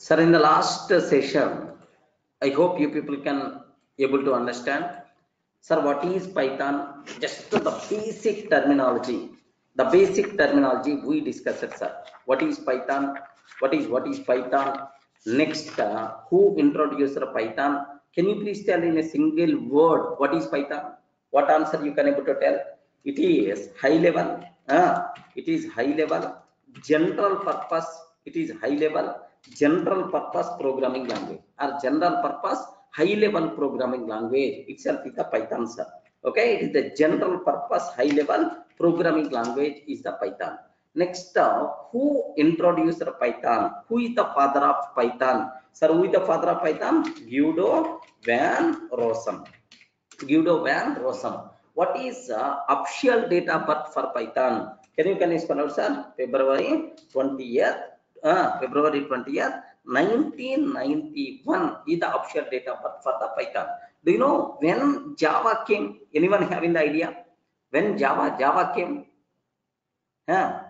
Sir, in the last session, I hope you people can able to understand. Sir, what is Python? Just the basic terminology. The basic terminology we discussed, sir. What is Python? What is Python? Next, who introduced Python? Can you please tell in a single word what is Python? What answer you can able to tell? It is high level. It is high level general purpose. It is high level general purpose programming language or general purpose high level programming language itself is the Python, sir. Okay, it is the general purpose high level programming language is the Python. Next, who introduced the Python? Who is the father of Python? Sir, who is the father of Python? Guido van Rossum. Guido van Rossum. What is official date of birth for Python? Can you spell out, sir? February 20th. February 20th, 1991 is the official date of birth for the Python. Do you know when Java came? Anyone having the idea? When Java came?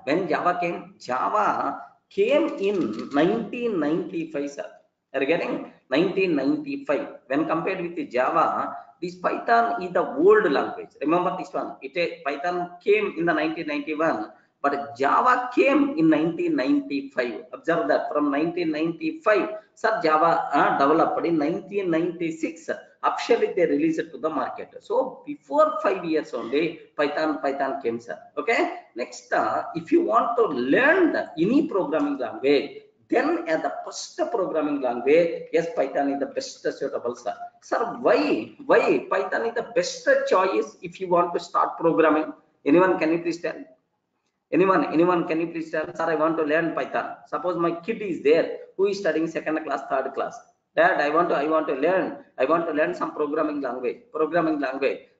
When Java came? Java came in 1995, sir. Are you getting? 1995. When compared with the Java, this Python is the old language. Remember this one. Python came in the 1991. But Java came in 1995. Observe that from 1995, sir, Java developed in 1996. Officially, they released it to the market. So before 5 years only, Python came, sir. Okay. Next, if you want to learn any programming language, then as the first programming language, yes, Python is the best suitable, sir. Sir, why Python is the best choice if you want to start programming? Anyone, can you please tell? Anyone, can you please tell? Sir, I want to learn Python. Suppose my kid is there who is studying 2nd class, 3rd class. Dad, I want to learn some programming language.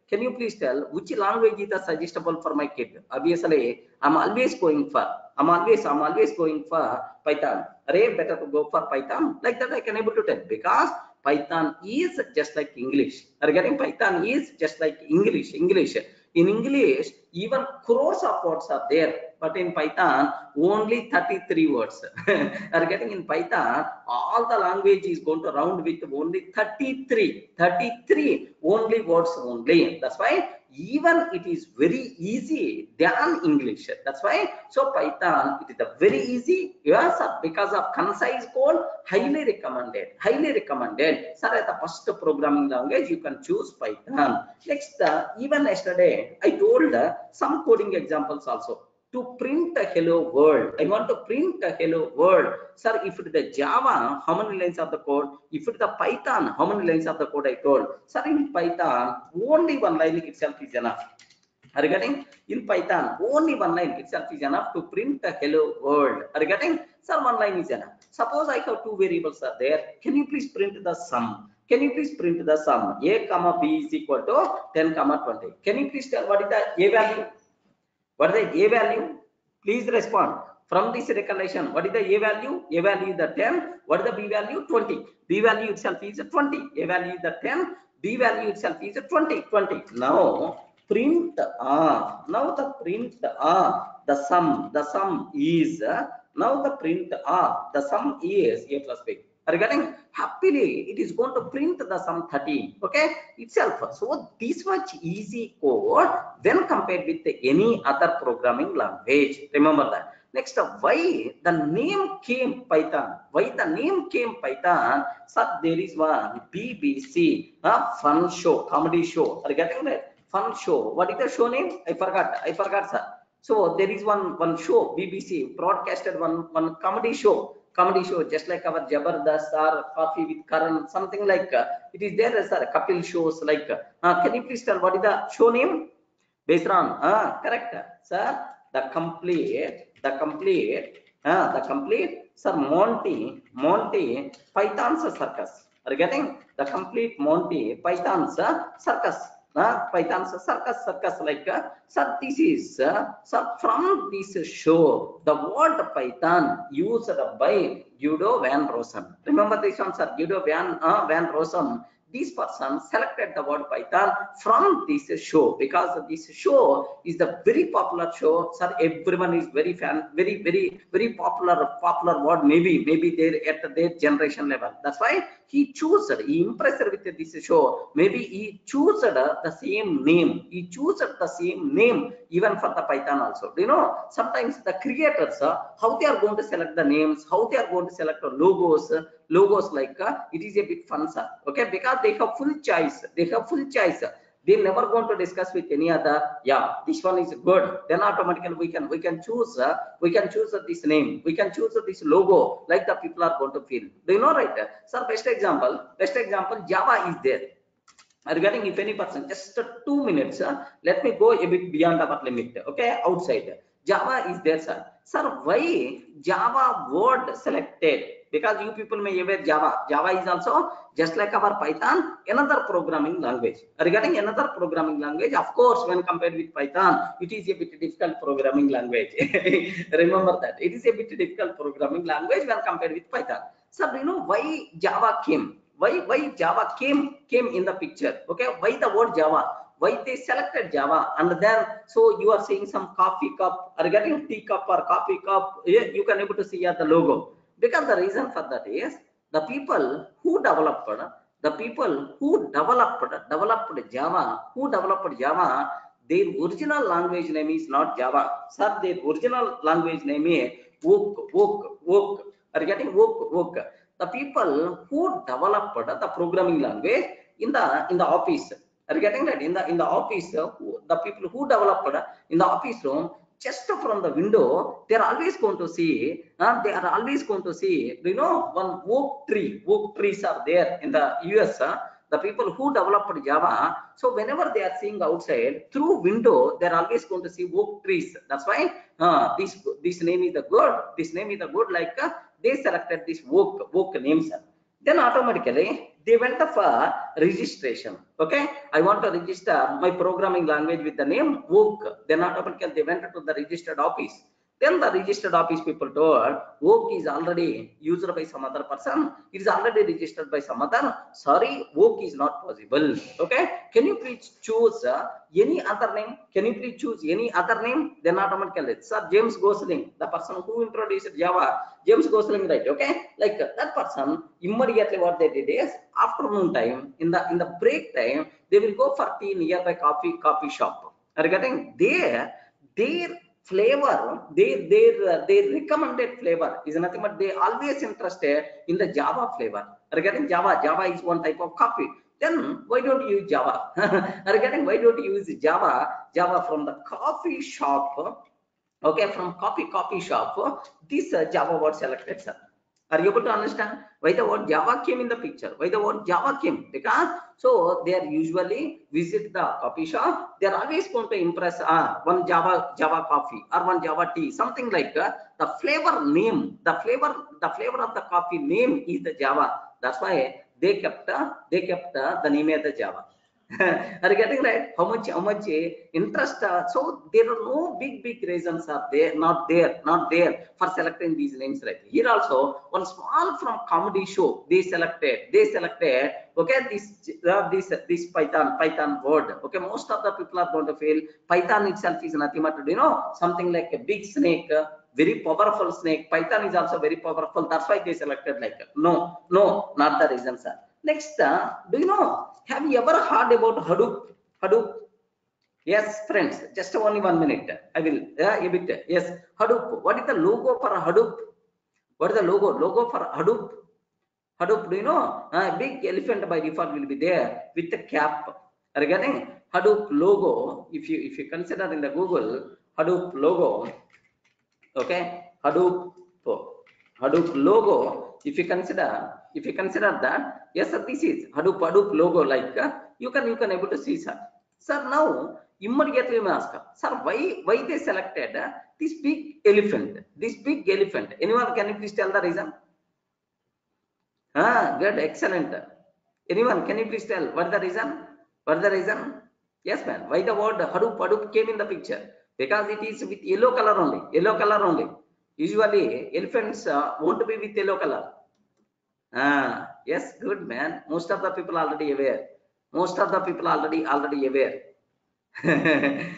Can you please tell which language is the suggestible for my kid? Obviously, I'm always going for Python. Array, better to go for Python. Like that I can able to tell, because Python is just like English. Are you getting? Python is just like English. In English, even crores of words are there, but in Python, only 33 words. Are getting? In Python, all the language is going to round with only 33 only words only. That's why even it is very easy than English. That's why, so Python, it is a very easy, yes, because of concise code, highly recommended. Sir, as the first programming language, you can choose Python. Next, even yesterday I told some coding examples also. To print a hello world, I want to print a hello world. Sir, if it is the Java, how many lines of the code? If it is the Python, how many lines of the code I told? Sir, in Python, only one line itself is enough. Are you getting? In Python, only one line itself is enough to print a hello world. Are you getting? Sir, one line is enough. Suppose I have two variables are there. Can you please print the sum? A comma b is equal to 10 comma 20. Can you please tell what is the a value? What is the a value? Please respond. From this recollection, what is the a value? A value is the 10. What is the b value? 20. B value itself is 20. A value is the 10. B value itself is 20. Now print now the print the sum is now the print the sum is a plus b. Are you getting? Happily, it is going to print the sum 13. Okay, itself. So this much easy code when compared with any other programming language. Remember that. Next, why the name came Python? Sir, there is one BBC fun show, comedy show. Are you getting that? Fun show. What is the show name? I forgot, sir. So there is one show, BBC broadcasted one comedy show, just like our Jabardast or Coffee with Karan, something like it is there, sir. Kapil shows like. Can you please tell what is the show name? Based on correct, sir. The complete, sir. Monty Python's circus. Are you getting? The complete Monty Python's circus. Python's circus like sir, this is sir, from this show, the word Python used by Guido van Rossum. Remember this one, sir. Guido van Rossum. this person selected the word Python from this show, because this show is the very popular show. Sir, everyone is very fan, very popular word. Maybe they're at their generation level. That's why he impressed with this show. Maybe he chose the same name. He chose the same name even for the Python also. You know, sometimes the creators, how they are going to select the names, how they are going to select the logos like it is a bit fun, sir. Okay, because they have full choice. They never going to discuss with any other. Yeah, this one is good. Then automatically we can choose this name. We can choose this logo like the people are going to feel. Do you know, right? Sir, best example, Java is there. Regarding if any person, just 2 minutes, let me go a bit beyond our limit. Okay, outside. Java is there, sir. Sir, why Java word selected? Because you people may aware Java is also just like our Python, another programming language. Regarding another programming language, of course, when compared with Python, it is a bit difficult programming language. Remember that it is a bit difficult programming language when compared with Python. So do you know why Java came? Why Java came in the picture? Okay, why the word Java? Why they selected Java? And then so you are seeing some coffee cup, regarding tea cup or coffee cup, you can able to see here the logo. Because the reason for that is the people who developed Java, their original language name is not Java. Sir, their original language name is Woke. Are getting Woke. The people who developed the programming language in the office. Are getting that in the office, the people who developed in the office room, just from the window, they are always going to see. You know, one oak trees are there in the US. The people who developed Java, so whenever they are seeing outside through window, they are always going to see oak trees. That's why this name is the good. Like they selected this oak names. Then automatically they went for registration. Okay, I want to register my programming language with the name Oak. Then automatically they went to the registered office. Then the registered office people told Oak is already used by some other person. It is already registered by some other. Sorry, Oak is not possible. Okay, can you please choose any other name? Then automatically, sir, James Gosling, the person who introduced Java, James Gosling, right? Okay, like that person, immediately what they did is afternoon time, in the break time, they will go for tea nearby coffee shop. Are getting their flavor, their recommended flavor is nothing but they always interested in the Java flavor. Regarding Java is one type of coffee. Then why don't you use Java? Regarding why don't you use Java from the coffee shop? Okay, from coffee shop, this Java word selected, sir. Are you able to understand why the word Java came in the picture? Why the word Java came? Because so they are usually visit the coffee shop. They are always going to impress one Java coffee or one Java tea, something like the flavor name. The flavor of the coffee name is the Java. That's why they kept the name of the Java. Are you getting right? How much interest? So there are no big reasons are there, not there for selecting these names, right? Here also one small from comedy show they selected. Okay, this Python word. Okay, most of the people are going to feel Python itself is nothing but something like a big snake. Very powerful snake. Python is also very powerful. That's why they selected like no, not the reason, sir. Next, do you know? Have you ever heard about Hadoop? Yes, friends. Just only 1 minute. I will a bit. Yes, Hadoop. What is the logo for Hadoop? What is the logo for Hadoop? Hadoop, do you know? A big elephant by default will be there with the cap. Regarding Hadoop logo, if you consider in the Google Hadoop logo, okay, Hadoop logo. If you consider that, yes, sir, this is Hadoop logo. Like you can able to see, sir. Sir, now immediately we ask, sir, why they selected this big elephant? Anyone can you please tell the reason? Good, excellent. Anyone can you please tell what the reason? Yes, man. Why the word Hadoop came in the picture? Because it is with yellow color only. Usually elephants want to be with yellow color. Yes, good man. Most of the people already aware. Most of the people already aware.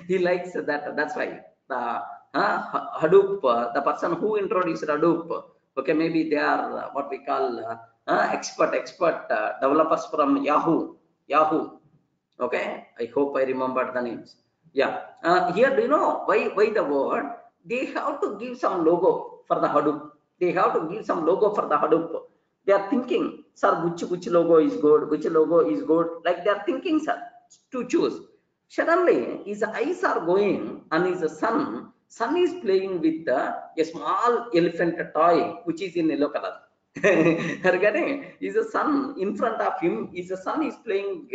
He likes that. That's why the Hadoop, the person who introduced Hadoop, okay, maybe they are what we call expert developers from Yahoo. Okay, I hope I remember the names. Yeah. Here, do you know why the word? They have to give some logo for the Hadoop. They have to give some logo for the Hadoop. They are thinking, sir, which logo is good, which logo is good. Like they are thinking, sir, to choose. Suddenly, his eyes are going, and his son is playing with a small elephant toy, which is in yellow color. Are getting it? Is a son in front of him. Is a son is playing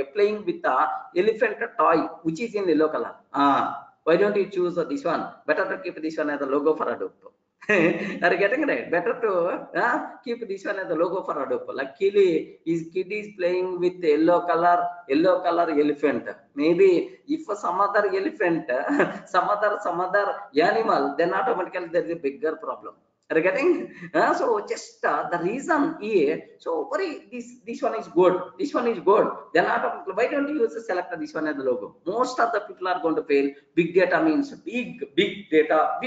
with a elephant toy, which is in yellow color. Why don't you choose this one? Better to keep this one as the logo for Hadoop. Are you getting it? Better to keep this one as the logo for Hadoop. Like his kid is playing with yellow color elephant. Maybe if some other elephant, some other animal, then automatically there is a bigger problem. Are you getting? So just the reason is, so worry, this one is good, this one is good. Then why don't you select this one as the logo? Most of the people are going to fail. Big data means big data.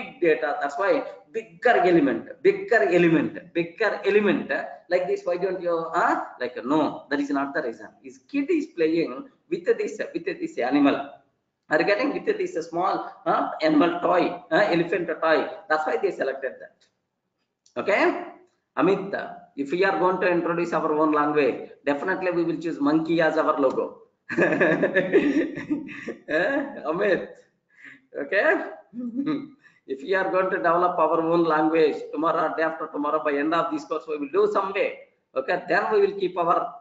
That's why bigger element. Like this. Why don't you? Like no, that is not the reason. His kid is playing with this animal. Are you getting with this small animal toy, elephant toy? That's why they selected that. Okay, Amit, if we are going to introduce our own language, definitely we will choose monkey as our logo. Amit, okay. If we are going to develop our own language tomorrow or day after tomorrow, by end of this course we will do some way. Okay, then we will keep our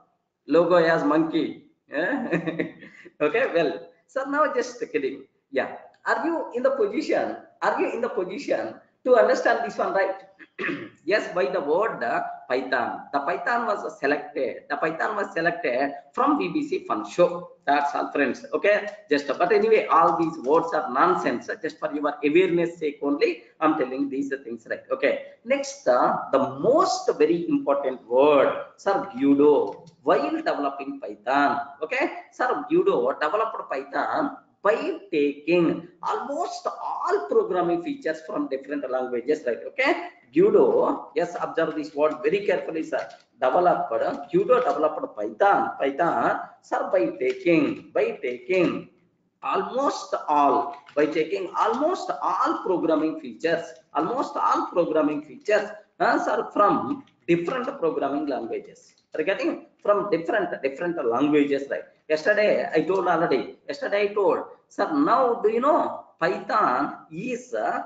logo as monkey. Okay, well, so now just kidding. Yeah, are you in the position? To understand this one, right? Yes, by the word Python. The Python was selected. From BBC Fun Show. That's all, friends. Okay, just but anyway, all these words are nonsense. Just for your awareness sake only, I'm telling these things, right? Okay. Next, the most very important word, Sir Guido, while developing Python. Okay, Sir Guido developed Python by taking almost all programming features from different languages, right? Okay, Guido, yes, observe this word very carefully, sir. Guido developed Python, sir, by taking almost all programming features, sir, from different programming languages. Are getting from different languages, right? Yesterday I told, sir, now do you know Python is sir,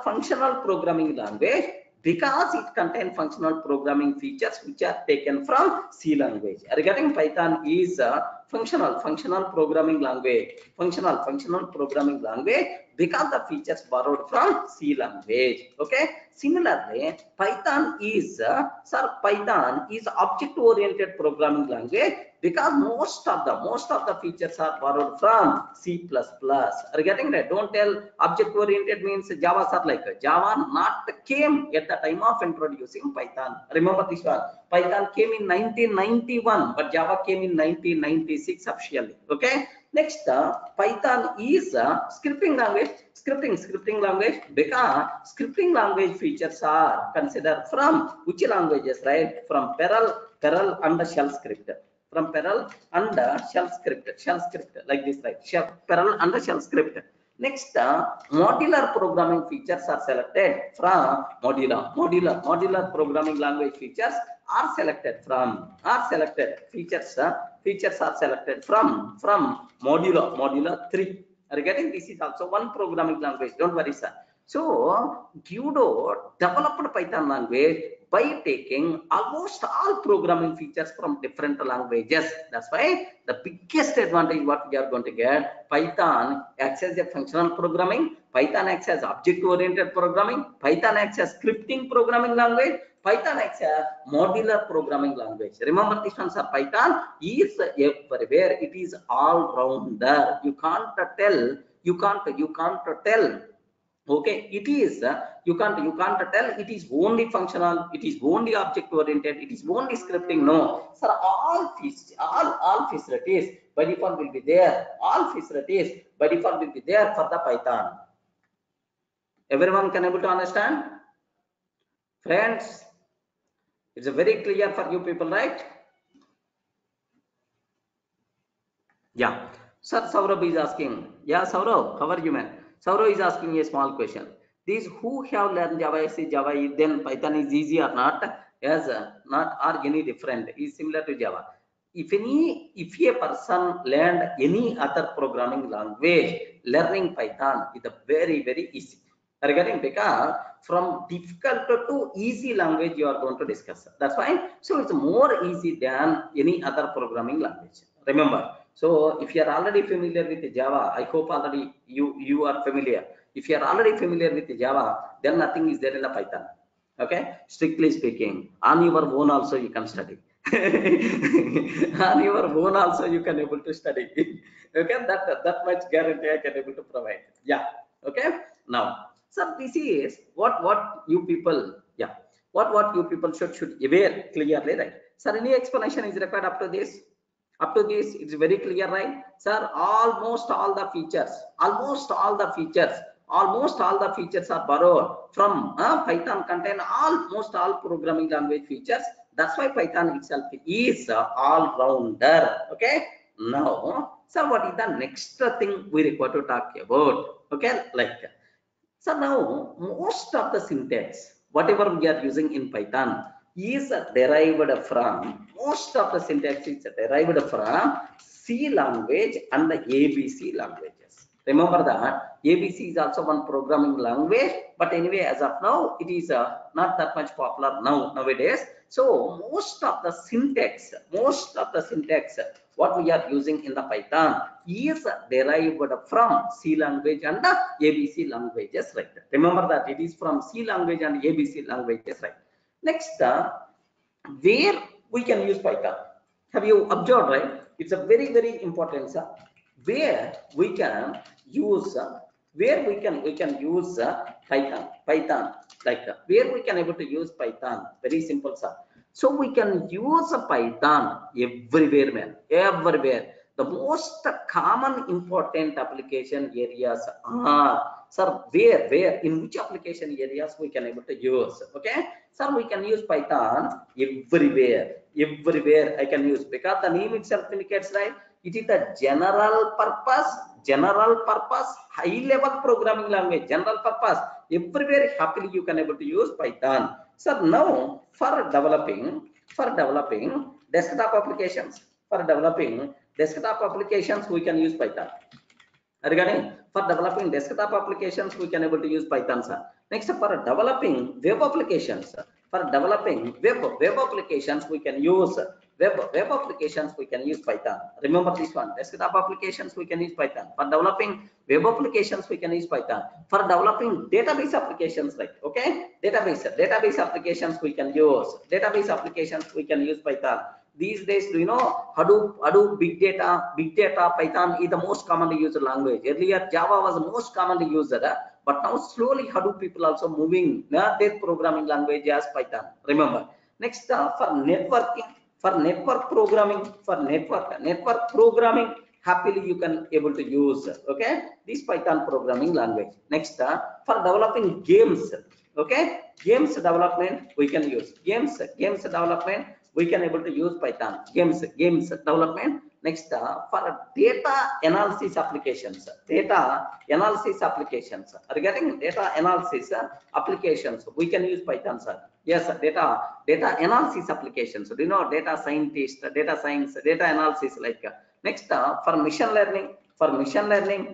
functional programming language because it contains functional programming features which are taken from C language. Are you getting? Python is functional programming language. Functional programming language because the features borrowed from C language. Okay. Similarly, Python is object-oriented programming language because most of the features are borrowed from C++. Are you getting that? Don't tell object-oriented means Java, sir. Like Java not came at the time of introducing Python. Remember this one. Python came in 1991, but Java came in 1996 officially. Okay. Next, Python is scripting language because scripting language features are considered from which languages, right? From Perl and shell script. From Perl and shell script like this, right? Perl and shell script. Next, modular programming features are selected from modular programming language features are selected from modular 3. Are you getting? This is also one programming language. Don't worry, sir. So Guido developed Python language by taking almost all programming features from different languages. That's why the biggest advantage what we are going to get, Python acts as a functional programming, Python acts as object-oriented programming, Python acts as scripting programming language, Python acts as modular programming language. Remember this one, sir. Python is everywhere. It is all rounder. You can't tell Okay, it is you can't tell it is only functional, it is only object oriented, it is only scripting. No, sir, all facilities by default will be there. All facilities by default will be there for the Python. Everyone can able to understand, friends? It's a very clear for you people, right? Yeah. Sir, Saurabh is asking. Yeah, Saurabh, how are you, man? Saurabh is asking a small question. These who have learned Java, say Java, then Python is easy or not? Yes, not or any different. Is similar to Java. If a person learned any other programming language, learning Python is a very easy. Regarding because from difficult to easy language you are going to discuss. That's why. So it's more easy than any other programming language. Remember. So if you are already familiar with Java, I hope already you are familiar. If you are already familiar with Java, then nothing is there in the Python. Okay, strictly speaking, on your own also you can study. On your own also you can able to study. Okay, that much guarantee I can able to provide. Yeah. Okay. Now, so this is what you people, yeah, what you people should aware clearly, right? Sir, any explanation is required up to this? Up to this, it's very clear, right? Sir, almost all the features are borrowed from Python contain almost all programming language features. That's why Python itself is all-rounder. Okay. Now, sir, what is the next thing we require to talk about? Okay, like, so now most of the syntax, whatever we are using in Python, is derived from, most of the syntax is derived from C language and the ABC languages. Remember that ABC is also one programming language, but anyway, as of now, it is not that much popular nowadays. So most of the syntax, what we are using in the Python is derived from C language and the ABC languages, right? Remember that it is from C language and ABC languages, right? Next, where we can use Python. Have you observed, right? It's a very important, sir. Where we can use Python, like where we can able to use Python. Very simple, sir. So we can use Python everywhere, man. Everywhere. The most common important application areas are, sir, where in which application areas we can able to use. Okay, sir, we can use Python everywhere. I can use, because the name itself indicates, right? It is a general purpose high level programming language. General purpose, everywhere happily you can able to use Python. So now for developing desktop applications, we can use Python. Regarding for developing desktop applications, we can able to use Python, sir. Next, for developing web applications, we can use web applications, we can use Python. Remember this one, desktop applications we can use Python. For developing web applications we can use Python. For developing database applications, like, okay, database applications we can use Python. These days, do you know Hadoop, big data, Python is the most commonly used language. Earlier Java was the most commonly used, but now slowly Hadoop people also moving their programming language as Python. Remember. Next, for networking, for network programming, happily you can able to use, okay, this Python programming language. Next, for developing games, okay, games development we can use games development, we can able to use Python. Games development. Next, for data analysis applications, regarding data analysis applications, we can use Python, sir. Yes, data analysis applications. Do you know data scientist, data science, data analysis, like. Next, for machine learning,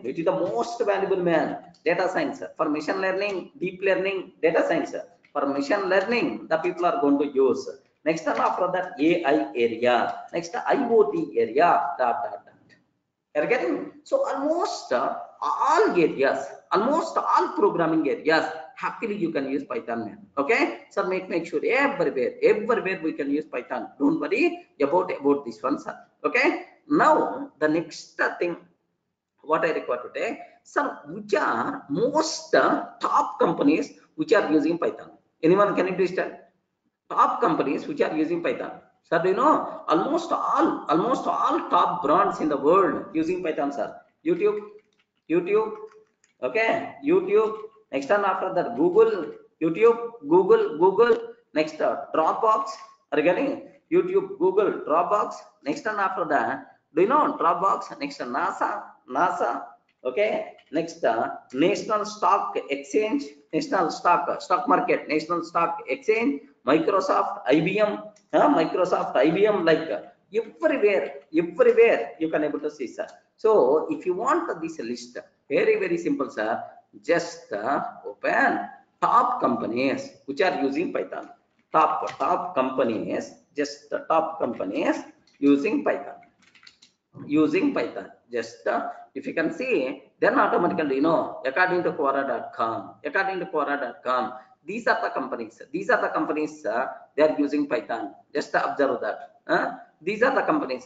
which is the most valuable, man, data science. For machine learning, deep learning, data science. For machine learning, the people are going to use. Next, after that, AI area. Next, IoT area. You're getting? So almost all programming areas, happily you can use Python, man. Okay, so make sure everywhere we can use Python. Don't worry about this one, sir. Okay. Now the next thing what I require today, Sir, which are most top companies which are using Python? Anyone can you please tell? Top companies which are using Python. Sir, do you know almost all top brands in the world using Python, sir? YouTube, okay, YouTube. Next time after that, Google, YouTube, Google. Next, Dropbox. Are you getting YouTube, Google, Dropbox? Next time after that, do you know Dropbox? Next, NASA. Okay. Next, National Stock Exchange, National Stock Market, National Stock Exchange, Microsoft, IBM, like everywhere you can able to see, sir. So if you want this list, very simple, sir. Just open top companies which are using Python. Top companies, just the top companies using Python. Just if you can see, then automatically, according to Quora.com, these are the companies they are using Python. Just observe that. These are the companies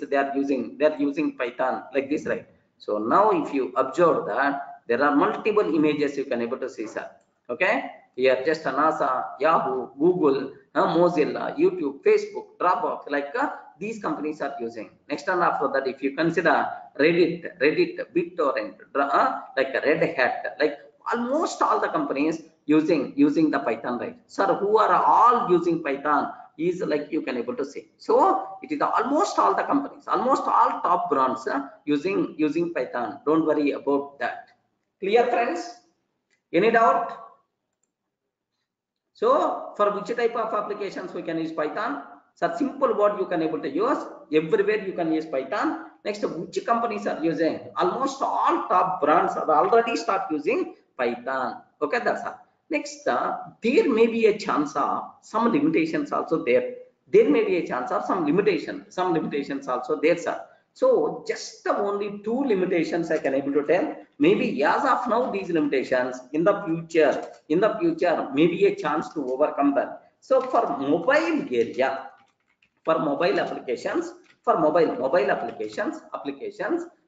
they are using Python, like this, right? So now if you observe that there are multiple images you can able to see, sir. Okay, here just NASA, Yahoo, Google, Mozilla, YouTube, Facebook, Dropbox, like these companies are using. Next and after that, if you consider Reddit, BitTorrent, like Red Hat, like almost all the companies using the Python, right? Sir, who are all using Python is like you can able to see. So it is almost all the companies, almost all top brands using Python. Don't worry about that. Clear, friends? Any doubt? So for which type of applications we can use Python? So simple word you can able to use. Everywhere you can use Python. Next, which companies are using? Almost all top brands are already start using Python. Okay, that's all. Next, there may be a chance of some limitations also there. There may be a chance of some limitations also there, sir. So just the only two limitations I can able to tell. Maybe as of now these limitations, in the future maybe a chance to overcome them. So for mobile area, for mobile applications,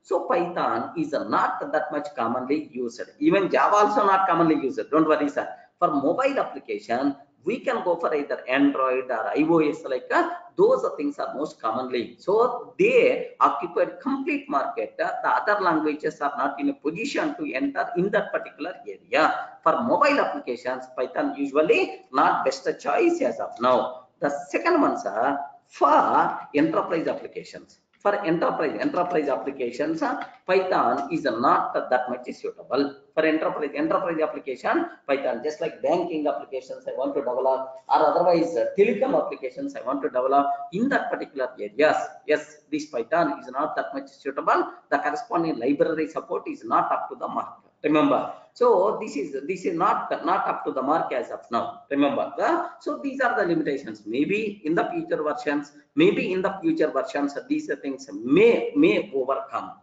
so Python is not that much commonly used. Even Java also not commonly used. Don't worry, sir. For mobile application, we can go for either Android or iOS, like those things are most commonly. So they occupy complete market. The other languages are not in a position to enter in that particular area. For mobile applications, Python usually not best choice as of now. The second ones are for enterprise applications. For enterprise applications, Python is not that much suitable. For enterprise application, Python, just like banking applications I want to develop, or otherwise telecom applications I want to develop in that particular areas. Yes, this Python is not that much suitable. The corresponding library support is not up to the mark. Remember, so this is not up to the mark as of now. Remember, so these are the limitations. Maybe in the future versions, these things may overcome.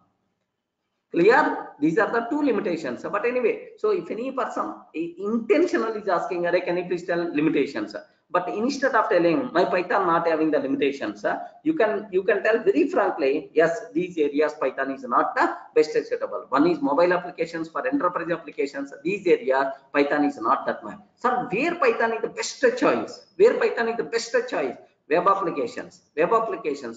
Clear? These are the two limitations. But anyway, so if any person intentionally is asking, can you please tell limitations? But instead of telling my Python not having the limitations, you can tell very frankly, yes, these areas Python is not the best suitable. One is mobile applications. For enterprise applications, these areas Python is not that much. So where Python is the best choice? Web applications,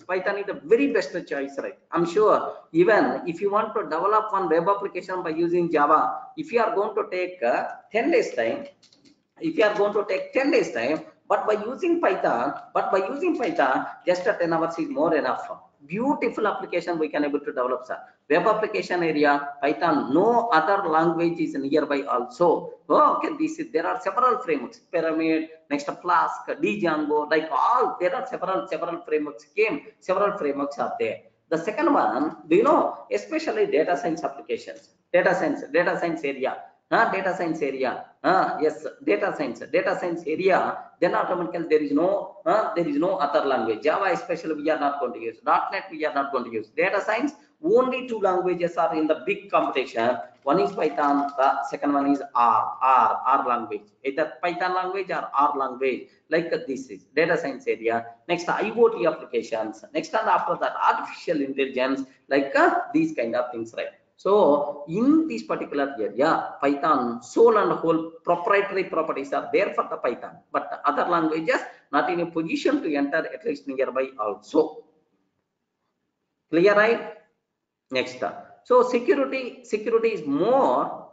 Python is the very best choice, right? I'm sure even if you want to develop one web application by using Java, if you are going to take 10 days time, but by using Python, just 10 hours is more enough. Beautiful application we can able to develop, sir. Web application area, Python, no other language is nearby also. Okay, there are several frameworks, Pyramid, next Flask, Django, like all, there are several frameworks several frameworks are there. The second one, do you know, especially data science applications, data science area. Data science area, yes, data science area, then automatically there is no other language. Java especially we are not going to use. .NET we are not going to use. Data science, only two languages are in the big competition. One is Python, the second one is R language. Either Python language or R language, like this is data science area. Next, IoT applications. Next, and after that, artificial intelligence, like these kind of things, right? So in this particular area, Python sole and whole proprietary properties are there for the Python, but the other languages not in a position to enter at least nearby also. Clear, right? Next, so security is more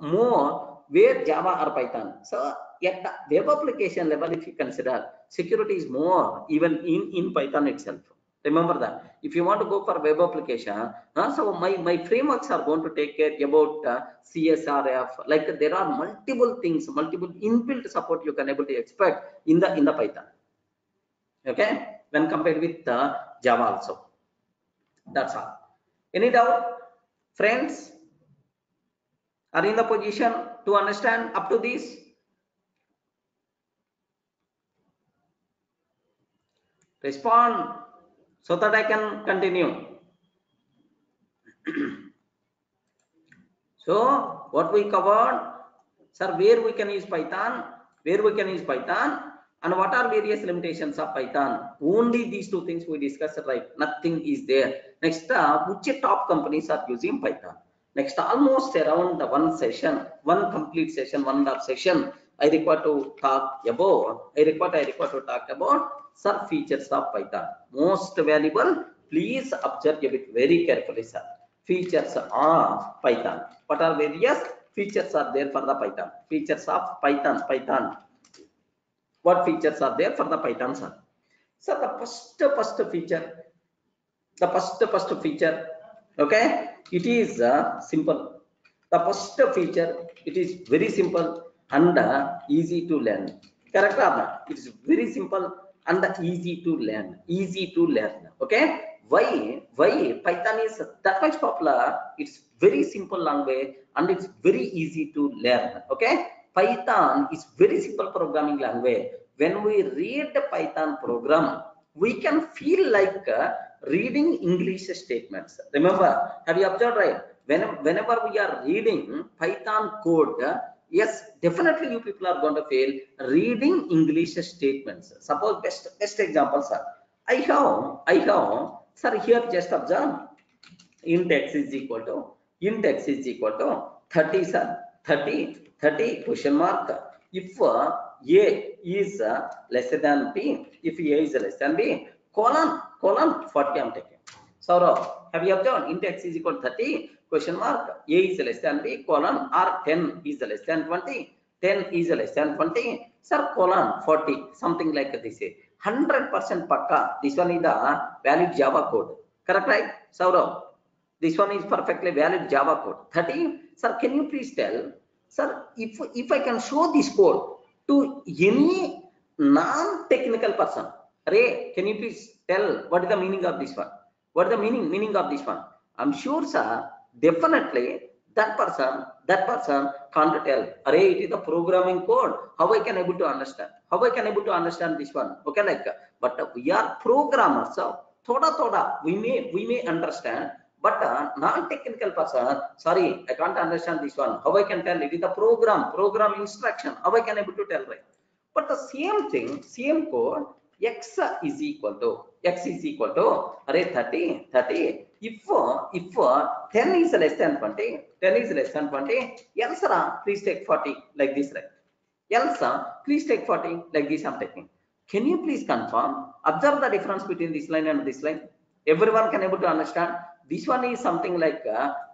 where Java or Python. So at the web application level, if you consider, security is more even in Python itself. Remember that if you want to go for web application, so my frameworks are going to take care about CSRF. Like there are multiple things, multiple inbuilt support you can able to expect in the Python. Okay, when compared with Java also. That's all. Any doubt, friends? Are in the position to understand up to this? Respond so that I can continue. So what we covered, sir, where we can use Python, and what are various limitations of Python. Only these two things we discussed, right? Nothing is there. Next, which top companies are using Python? Next, almost around one session, one complete session, 1.5 session, I require to talk about. I require to talk about sir features of Python. Most valuable. Please observe it very carefully, sir. Features of Python. What are various features are there for the Python? Features of Python. What features are there for the Python, sir? So the first feature, okay, it is simple. The first feature, it is very simple and easy to learn. Correct or not? It is very simple and easy to learn. Okay. Why Python is that much popular? It's very simple language and it's very easy to learn. Okay. Python is very simple programming language. When we read the Python program, we can feel like reading English statements. Remember, have you observed, right? Whenever we are reading Python code, yes, definitely you people are going to feel reading English statements. Suppose best example, sir. I have, sir, here just observe int x is equal to 30, sir. 30 question mark. If a is less than b, if a is less than b, colon 40 I'm taking. So have you observed int x is equal to 30 question mark, a is less than b, colon, or 10 is less than 20, 10 is less than 20, sir, colon 40, something like this. 100% pakka. This one is the valid Java code. Correct, right? Saurav, this one is perfectly valid Java code. 30, sir, can you please tell, sir, if I can show this code to any non-technical person, Ray, can you please tell what is the meaning of this one? What is the meaning of this one? I'm sure, sir, definitely that person can't tell. Array, it is the programming code. How I can able to understand? How I can able to understand this one? Okay, like, but we are programmers, so thoda we may understand. But non-technical person, sorry, I can't understand this one. How I can tell? It is the program instruction. How I can able to tell, right? But the same thing, same code, x is equal to array 30. If 10 is less than 20, else please take 40 like this, right? Else please take 40 like this I'm taking. Can you please confirm? Observe the difference between this line and this line. Everyone can able to understand. This one is something like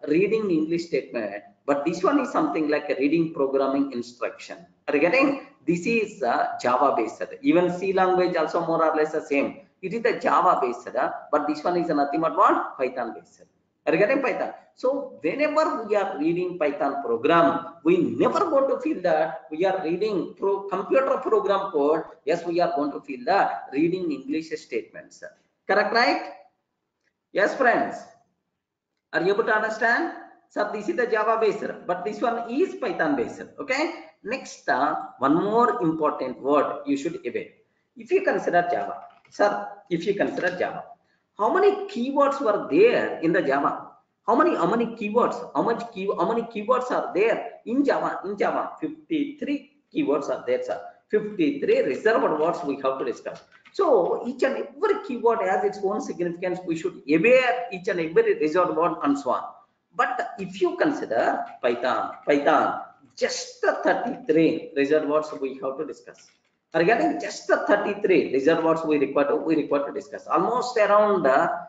reading English statement, but this one is something like a reading programming instruction. Are you getting? This is Java based. Even C language also more or less the same. It is the Java based, but this one is nothing but what? Python based. Are you getting Python? So whenever we are reading Python program, we never want to feel that we are reading computer program code. Yes, we are going to feel that reading English statements. Correct, right? Yes, friends. Are you able to understand? So this is the Java based, but this one is Python based. Okay. Next, one more important word you should aware. If you consider Java, sir, how many keywords were there in the Java? How many keywords? How many keywords are there in Java? 53 keywords are there, sir. 53 reserved words we have to discuss. So each and every keyword has its own significance. We should aware each and every reserved word and so on. But if you consider Python, just the 33 reserved words we have to discuss. Regarding just the 33 reserved words we require to discuss. Almost around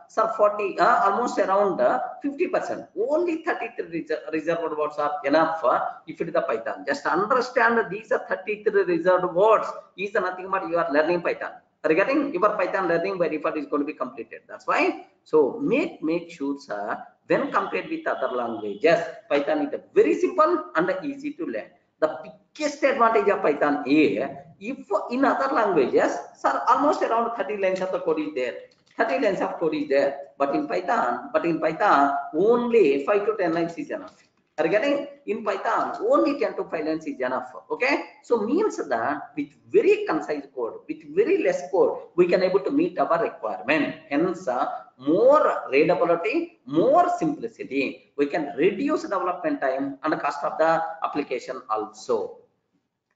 40, almost around 50%. Only 33 reserved words are enough if it is the Python. Just understand these are 33 reserved words is nothing but you are learning Python. Regarding your Python learning by default is going to be completed. That's why. So make sure, sir, when compared with other languages, Python is very simple and easy to learn. The biggest advantage of Python is if in other languages, sir, almost around 30 lines of the code is there. 30 lines of code is there, but in Python, only 5 to 10 lines is enough. Regarding in Python, only 10 to 5 lines is enough. Okay, so means that with very concise code, with very less code, we can able to meet our requirement. Hence, more readability, more simplicity. We can reduce development time and the cost of the application also.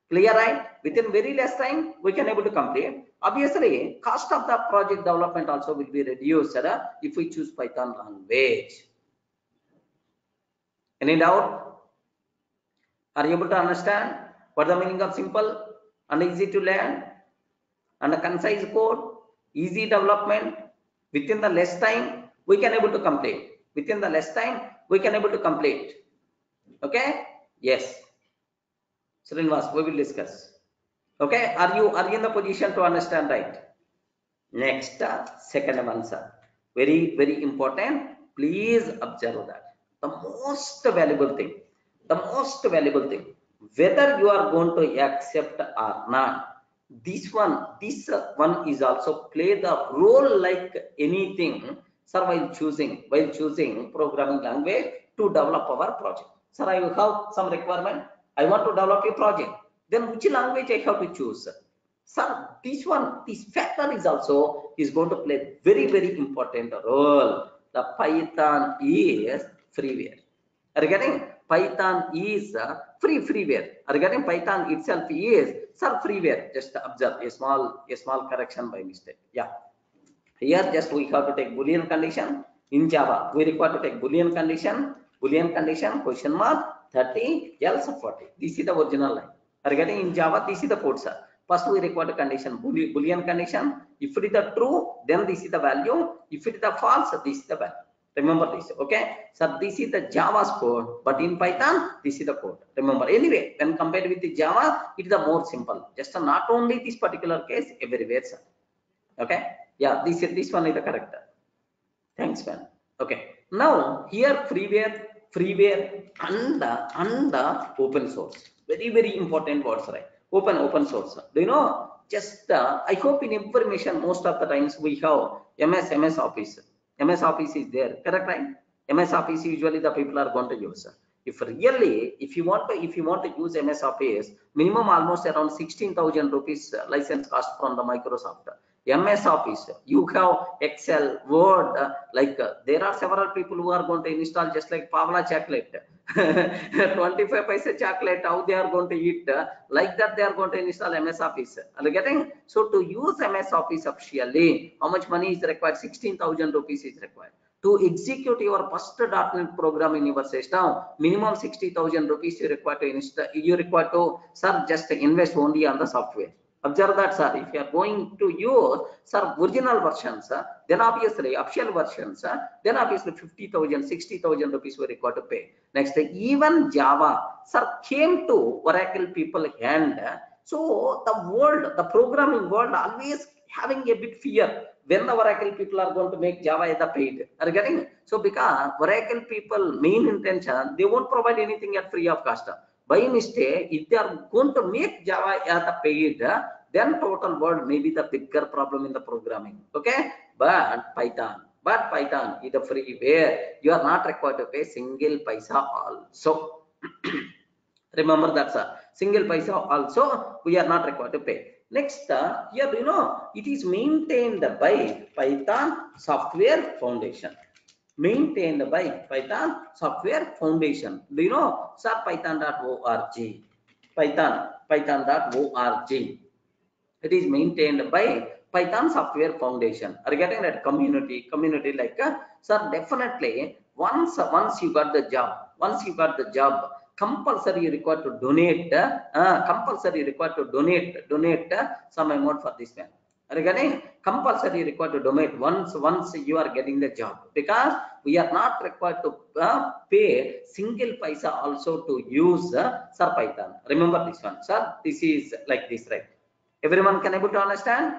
Clear, right? Within very less time, we can able to complete. Obviously, cost of the project development also will be reduced if we choose Python language. Any doubt? Are you able to understand what the meaning of simple and easy to learn and a concise code, easy development? Within the less time, we can able to complete. Within the less time, we can able to complete. Okay? Yes. Srinivas, we will discuss. Okay? Are you in the position to understand, right? Next, second answer. Very, very important. Please observe that. The most valuable thing, whether you are going to accept or not, this one is also play the role like anything, sir, while choosing programming language to develop our project. Sir, I have some requirement. I want to develop a project. Then which language I have to choose? Sir, this factor is going to play very, very important role. The Python is freeware. Regarding Python is freeware. Regarding Python itself is freeware. Just observe a small correction by mistake. Yeah. Here just we have to take Boolean condition. In Java, we require to take Boolean condition, question mark, 30, else 40. This is the original line. Regarding in Java, this is the code, sir. First we require the condition, Boolean condition. If it is the true, then this is the value. If it is the false, this is the value. Remember this, okay? So this is the Java's code, but in Python, this is the code. Remember, anyway, when compared with the Java, it is the more simple. Just not only this particular case, everywhere, sir. Okay? Yeah, this one is the correct. Thanks, man. Okay. Now here freeware and open source. Very, very important words, right? Open source. Do you know? Just I hope in information most of the times we have MS Office. MS Office is there, correct, right? MS Office usually the people are going to use. If you want to use MS Office, minimum almost around 16,000 rupees license cost from the Microsoft. MS Office, you have Excel, Word, there are several people who are going to install just like Pavla chocolate, 25 paisa chocolate, how they are going to eat, like that they are going to install MS Office. Are you getting? So to use MS Office officially, how much money is required? 16,000 rupees is required. To execute your first .NET program in your system, minimum 60,000 rupees you require to install. You require to, sir, just invest only on the software. Observe that, sir. If you are going to use, sir, original versions, then obviously official versions, then obviously 50,000, 60,000 rupees we require to pay. Next, even Java, sir, came to Oracle people hand. So the programming world always having a bit fear when the Oracle people are going to make Java as a paid. Are you getting? So because Oracle people main intention, they won't provide anything at free of cost. By mistake, if they are going to make Java as a paid, then total world may be the bigger problem in the programming. Okay, but Python is a freeware. You are not required to pay single paisa also. Remember that, sir. Single paisa also we are not required to pay. Next, here you know it is maintained by Python Software Foundation. Maintained by Python Software Foundation. Do you know, sir? Python.org. Python.org. It is maintained by Python Software Foundation. Are you getting that? Community like, sir, definitely once you got the job, compulsory you required to donate some amount for this man. Regarding compulsory required to donate once you are getting the job, because we are not required to pay single paisa also to use Sir Python. Remember this one, sir. This is like this, right? Everyone can able to understand?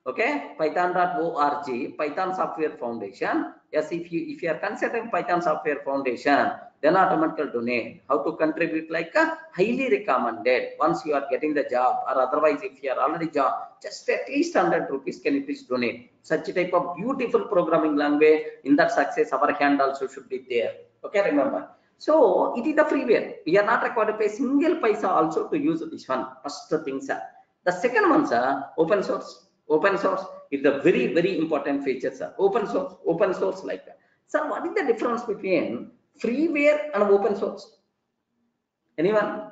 Okay, python.org, Python Software Foundation. Yes, if you are considering Python Software Foundation, then automatically donate. How to contribute? Like highly recommended. Once you are getting the job, or otherwise if you are already job, just at least 100 rupees can you please donate. Such a type of beautiful programming language. In that success, our hand also should be there. Okay, remember. So it is the freeware. We are not required to pay single paisa also to use this one. First thing, sir. The second one, sir, open source. Open source is the very important feature, sir. Open source like that. Sir, what is the difference between freeware and open source? Anyone?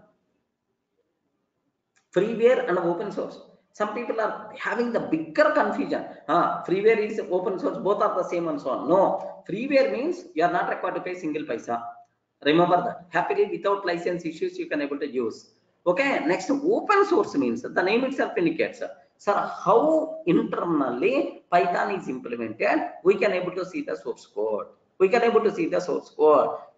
Freeware and open source. Some people are having the bigger confusion. Freeware is open source, both are the same and so on. No, freeware means you are not required to pay single paisa. Remember that. Happily, without license issues, you can able to use. Okay, next, open source means the name itself indicates, sir, how internally Python is implemented. We can able to see the source code.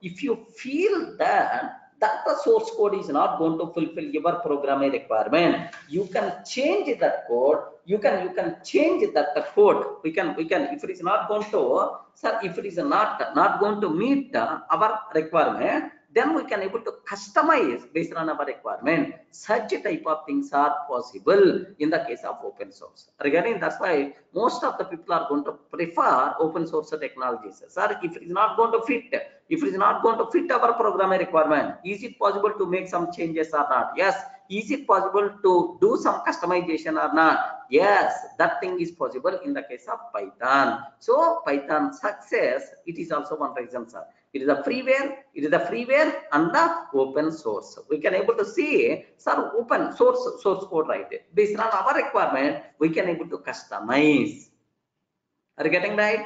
If you feel that the source code is not going to fulfill your programming requirement, you can change that code. You can change that code. We can if it is not going to, sir, if it is not going to meet our requirement, then we can able to customize based on our requirement. Such type of things are possible in the case of open source. Regarding that's why most of the people are going to prefer open source technologies. Sir, if it is not going to fit our programming requirement, is it possible to make some changes or not? Yes. Is it possible to do some customization or not? Yes, that thing is possible in the case of Python. So Python success, it is also one reason, sir. It is a freeware and the open source. We can able to see, sir, open source code right there. Based on our requirement, we can able to customize. Are you getting right?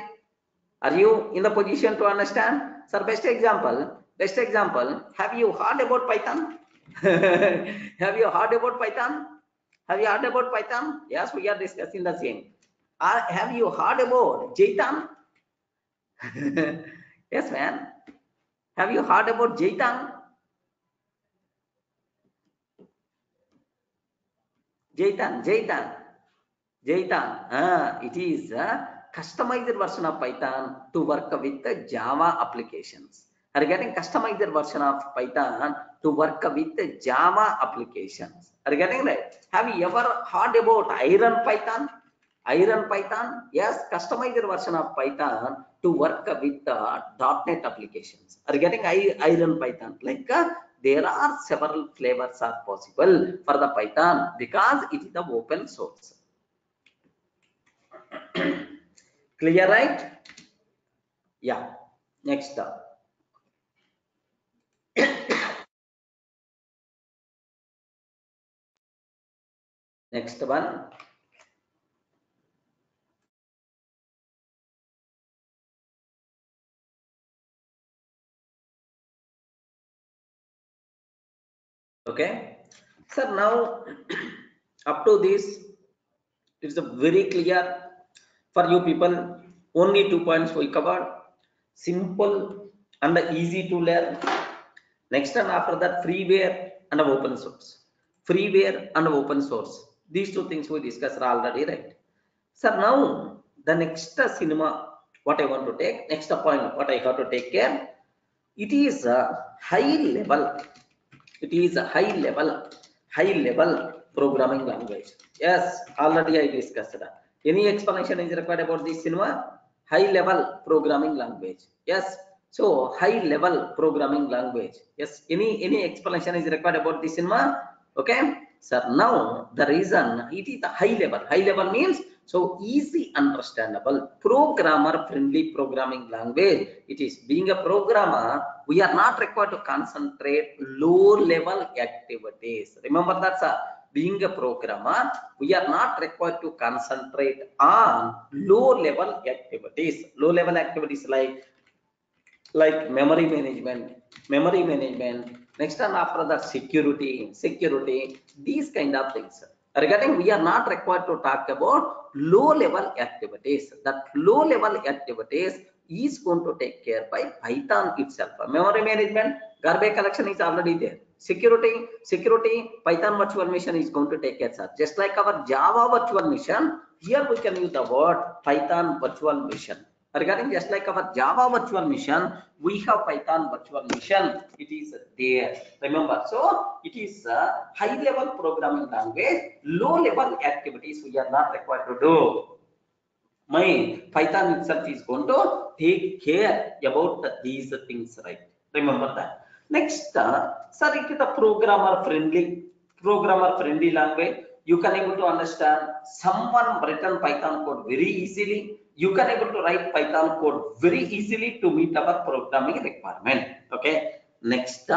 Are you in the position to understand? Sir, best example, have you heard about Python? Have you heard about Python? Yes, we are discussing the same. Have you heard about Jaitan? Yes, man. Have you heard about Jaitan? It is a customized version of Python to work with the Java applications. Are you getting customized version of Python to work with the Java applications? Are you getting right? Have you ever heard about Iron Python? Yes, customized version of Python to work with the .NET applications. Are you getting Iron Python? Like there are several flavors are possible for the Python because it is the open source. Clear, right? Yeah. Next up. Next one. Okay. So now up to this, it's a very clear for you people. Only 2 points we covered. Simple and easy to learn. Next and after that, freeware and open source. These two things we discussed already, right? So now the next cinema, what I want to take, next point, what I have to take care, it is a high level. High level programming language. Yes, already I discussed that. Any explanation is required about this cinema? High level programming language. Yes. So high level programming language. Yes. Any explanation is required about this cinema? Okay. So now the reason it is the high level. High level means so easy, understandable, programmer friendly programming language. It is being a programmer, we are not required to concentrate low level activities. Remember that, sir. Being a programmer, we are not required to concentrate on low level activities. Low level activities like like memory management. Next and after that, security, these kind of things. Regarding, we are not required to talk about low level activities. That low level activities is going to take care by Python itself. Memory management, garbage collection is already there. Security, Python virtual machine is going to take care, sir. Just like our Java virtual machine, here we can use the word Python virtual machine. Regarding, just like our Java virtual machine, we have Python virtual machine. It is there. Remember, so it is a high level programming language. Low level activities we are not required to do. My Python itself is going to take care about these things, right? Remember that. Next, sir, it is a programmer friendly language. You can able to understand someone written Python code very easily. You can able to write Python code very easily to meet our programming requirement. Okay. Next,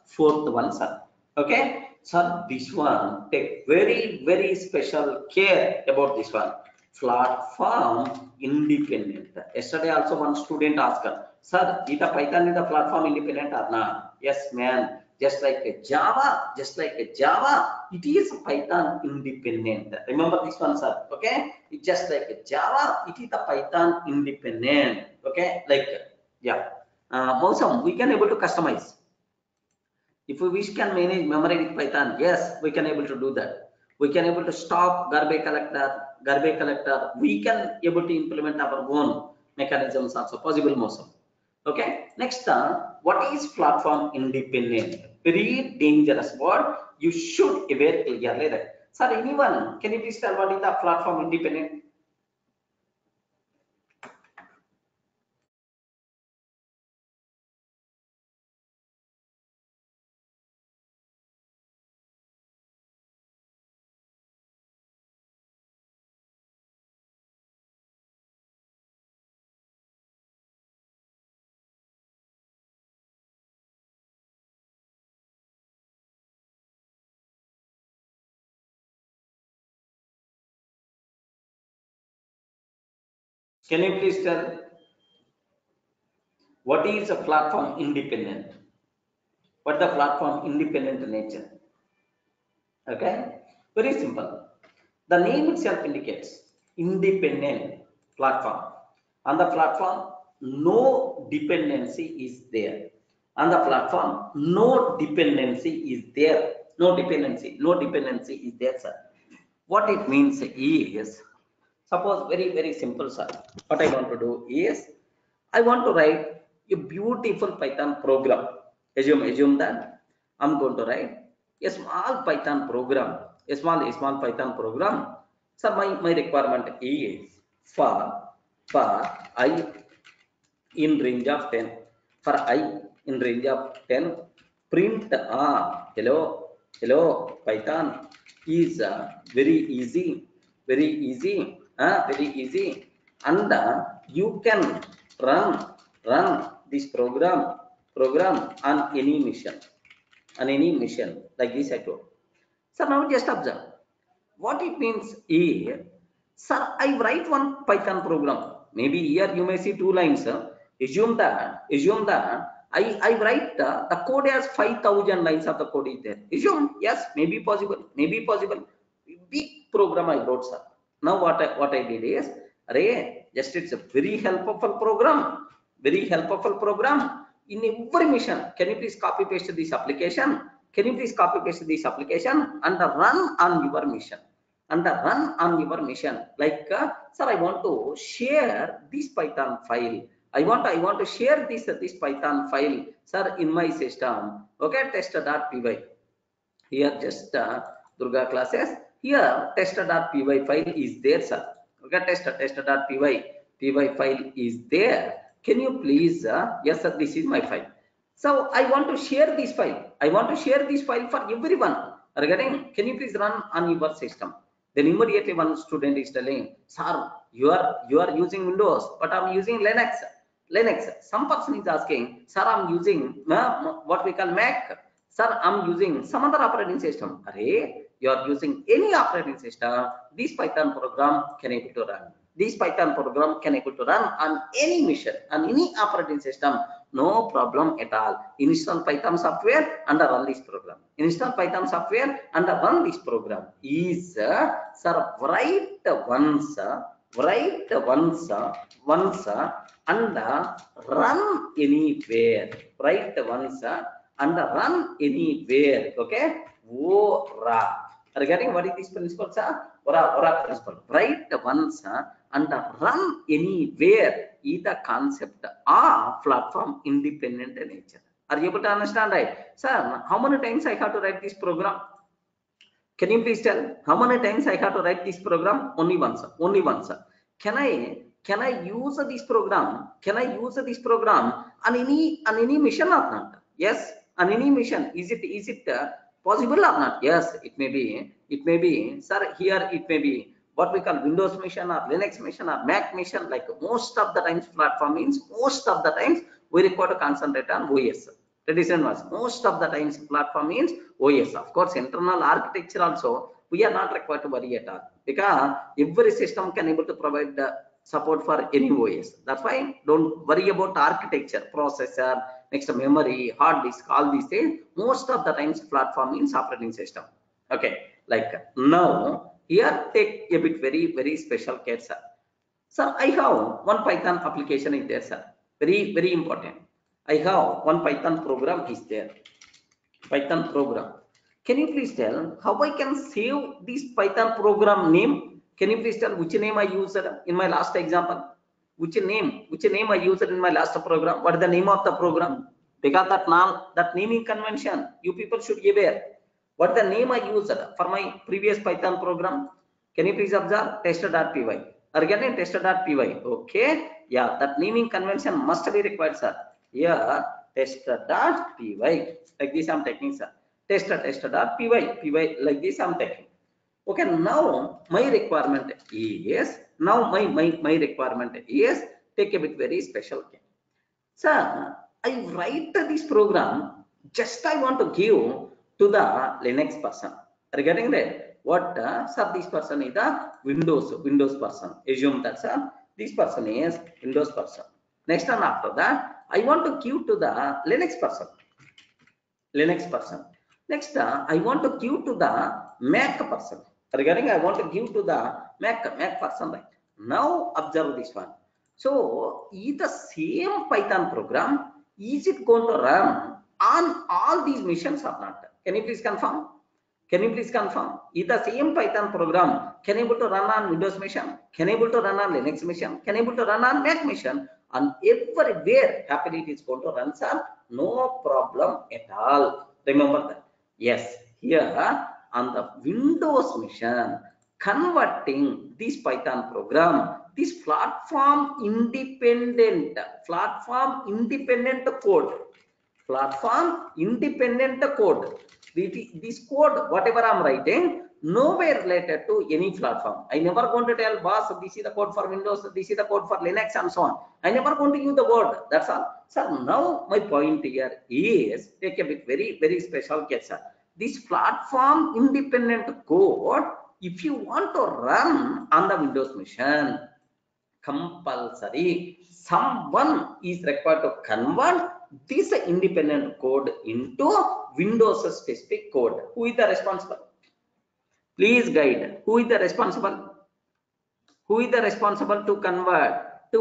fourth one, sir. Okay. Sir, this one take very special care about this one. Platform independent. Yesterday also one student asked, sir, is the Python is the platform independent or not? Yes, man. Just like a Java, it is Python independent. Remember this one, sir. Okay, it's just like a Java, it is the Python independent. Okay, like yeah. Also, we can able to customize. If we wish can manage memory with Python, yes, we can able to do that. We can able to stop garbage collector. We can able to implement our own mechanisms also possible also. Okay. Next, what is platform independent? Very dangerous word. You should aware clearly that. Sir, anyone, can you please tell what is the platform independent? Can you please tell what is a platform independent? What the platform independent nature? Okay, very simple. The name itself indicates independent platform. On the platform, no dependency is there. On the platform, no dependency is there. No dependency is there, sir. What it means is, suppose very simple, sir. What I want to do is, I want to write a beautiful Python program. Assume that I'm going to write a small Python program, a small Python program. So my requirement is for I in range of 10. For I in range of 10, print hello Python is very easy, and you can run this program on any mission like this I told. So now just observe what it means is, sir, I write one Python program. Maybe here you may see 2 lines. Assume that I write the code has 5,000 lines of the code is there. Assume yes, maybe possible. Big program I wrote, sir. Now what I did is, just it's a very helpful program. In every mission, can you please copy paste this application? And run on your mission? Like, sir, I want to share this Python file. I want to share this Python file, sir, in my system. Okay, test.py. Here just Durga classes. Here test.py file is there, sir. Okay, test.py file is there. Can you please? Yes, sir. This is my file. So I want to share this file. For everyone. Regarding, can you please run on your system? Then immediately one student is telling, sir, you are using Windows, but I'm using Linux. Some person is asking, sir, I'm using what we call Mac. Sir, I'm using some other operating system. Array, you are using any operating system, this Python program can able to run. This Python program can able to run on any mission, on any operating system, no problem at all. Install Python software and run this program. Install Python software and run this program. Is sir, write once and run anywhere. Write once and run anywhere. Okay. Ora. Regarding what is this principle, sir? Ora principle. Write once and run anywhere is the concept of platform independent nature. Are you able to understand, right? Sir, how many times I have to write this program? Can you please tell how many times I have to write this program? Only once. Only once. Can I use this program? Can I use this program on any mission or not? Yes, on any mission. Is it possible or not? Yes, it may be. It may be, sir. Here it may be what we call Windows mission or Linux mission or Mac mission. Like most of the times, platform means most of the times we require to concentrate on OS. The reason was most of the times platform means OS. Of course, internal architecture also we are not required to worry at all, because every system can able to provide the support for any OS. That's why don't worry about architecture, processor, next memory, hard disk, all these things. Most of the times platform means operating system. Okay, like now here take a bit very special case, sir. So I have one Python application is there, sir. Very important. I have one Python program is there. Python program. Can you please tell how I can save this Python program name? Can you please tell which name I used in my last example? Which name I used in my last program? What is the name of the program? Because that naming convention, you people should be aware. What is the name I used for my previous Python program? Can you please observe? Tester.py. Again, tester.py. Okay. Yeah, that naming convention must be required, sir. Here, tester.py. Like this I'm taking, sir. Tester.py. Py like this I'm taking. Okay, now my requirement is take a bit very special care. Sir, I write this program, just I want to give to the Linux person. Regarding that, what sir, this person is the Windows person. Assume that, sir, this person is Windows person. Next and after that, I want to give to the Linux person. Next, I want to give to the Mac person. Regarding, I want to give to the Mac person, right? Now observe this one. So, is the same Python program, is it going to run on all these missions or not? Can you please confirm? Can you please confirm? Is the same Python program can able to run on Windows mission? Can able to run on Linux mission? Can able to run on Mac mission? And everywhere happily it is going to run, sir. No problem at all. Remember that. Yes, here on the Windows mission, converting this Python program, this platform independent code. This code, whatever I'm writing, nowhere related to any platform. I never going to tell boss, this is the code for Windows, this is the code for Linux, and so on. I never going to use the word. That's all. So now my point here is take a bit very special case, sir. This platform independent code, if you want to run on the Windows machine, compulsory someone is required to convert this independent code into Windows specific code. Who is the responsible? Please guide. Who is the responsible? Who is the responsible to convert?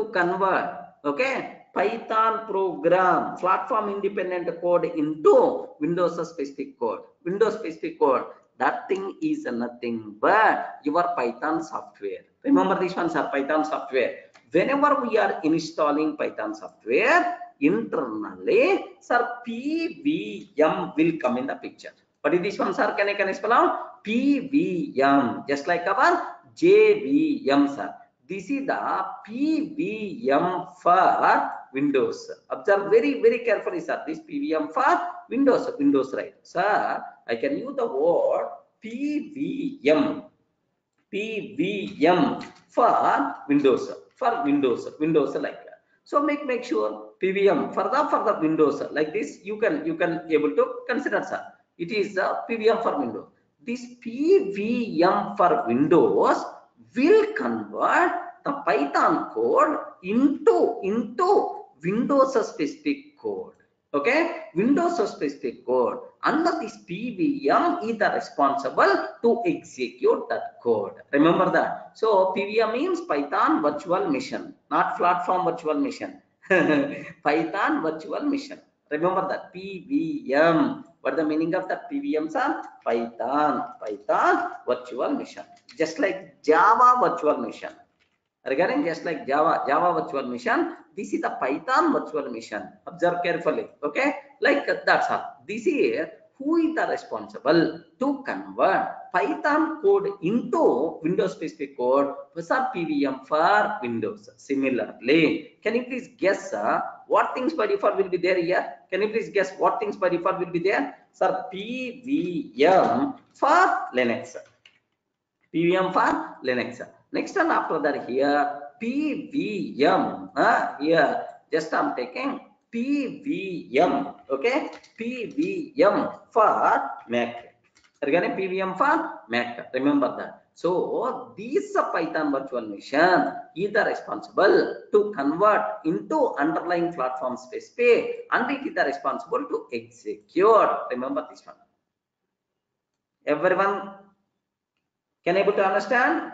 Okay, Python program platform independent code into Windows specific code. That thing is nothing but your Python software. Remember this one, sir. Python software. Whenever we are installing Python software, internally, sir, PVM will come in the picture. What is this one, sir? Can I spell out? PVM, just like our JVM, sir. This is the PVM for Windows. Observe very carefully, sir. This PVM for Windows, right? Sir, I can use the word PVM for Windows like that. So make sure PVM for the Windows like this. You can able to consider, sir. It is PVM for Windows. This PVM for Windows will convert the Python code into Windows specific code. Okay, Windows specific code. Under this PVM is the responsible to execute that code. Remember that. So PVM means Python virtual machine, not platform virtual machine. Python virtual machine. Remember that PVM. What the meaning of that PVM, sir? Python virtual machine. Just like Java virtual machine. Regarding just like Java virtual machine, this is the Python virtual machine. Observe carefully. Okay, like that's all. This is who is the responsible to convert Python code into Windows specific code with a PVM for Windows. Similarly, can you please guess what things by default will be there here? Can you please guess what things by default will be there? Sir, PVM for Linux. PVM for Linux. Next one after that here PVM. Here just I'm taking PVM. Okay, PVM for Mac. Regarding PVM for Mac, remember that. So this Python virtual machine is the responsible to convert into underlying platform specific, and it is the responsible to execute. Remember this one. Everyone can able to understand?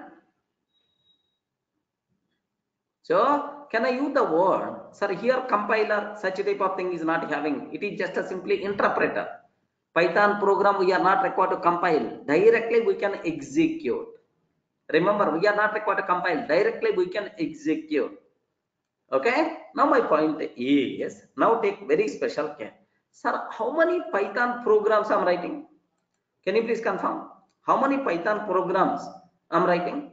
So can I use the word? Sir, here compiler, such type of thing is not having. It is just a simply interpreter. Python program we are not required to compile. Directly we can execute. Remember, we are not required to compile. Directly we can execute. Okay. Now my point is, now take very special care. Sir, how many Python programs I'm writing? Can you please confirm? How many Python programs I'm writing?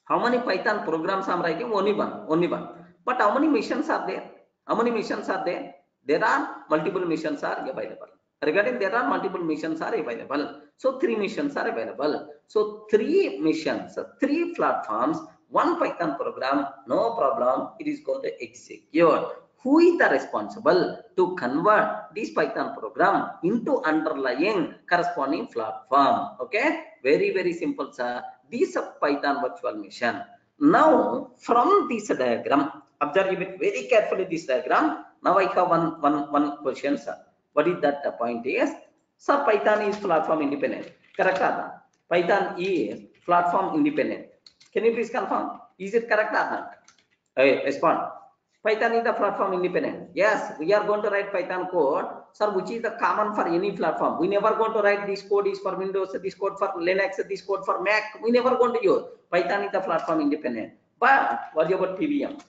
How many Python programs I'm writing? Only one. But how many missions are there? How many missions are there? There are multiple missions are available. Regarding there are multiple missions are available. So 3 missions are available. So 3 missions, 3 platforms, 1 Python program, no problem. It is going to execute. Who is the responsible to convert this Python program into underlying corresponding platform? Okay, very simple, sir. This Python virtual machine. Now from this diagram, observe it very carefully. This diagram. Now I have one question, sir. What is that the point is? Sir, Python is platform independent. Correct or not? Python is platform independent. Can you please confirm? Is it correct or not? Hey, respond. Python is the platform independent. Yes, we are going to write Python code, sir, which is the common for any platform. We never going to write this code is for Windows, this code for Linux, this code for Mac. We never going to use. Python is the platform independent. But what about PVM?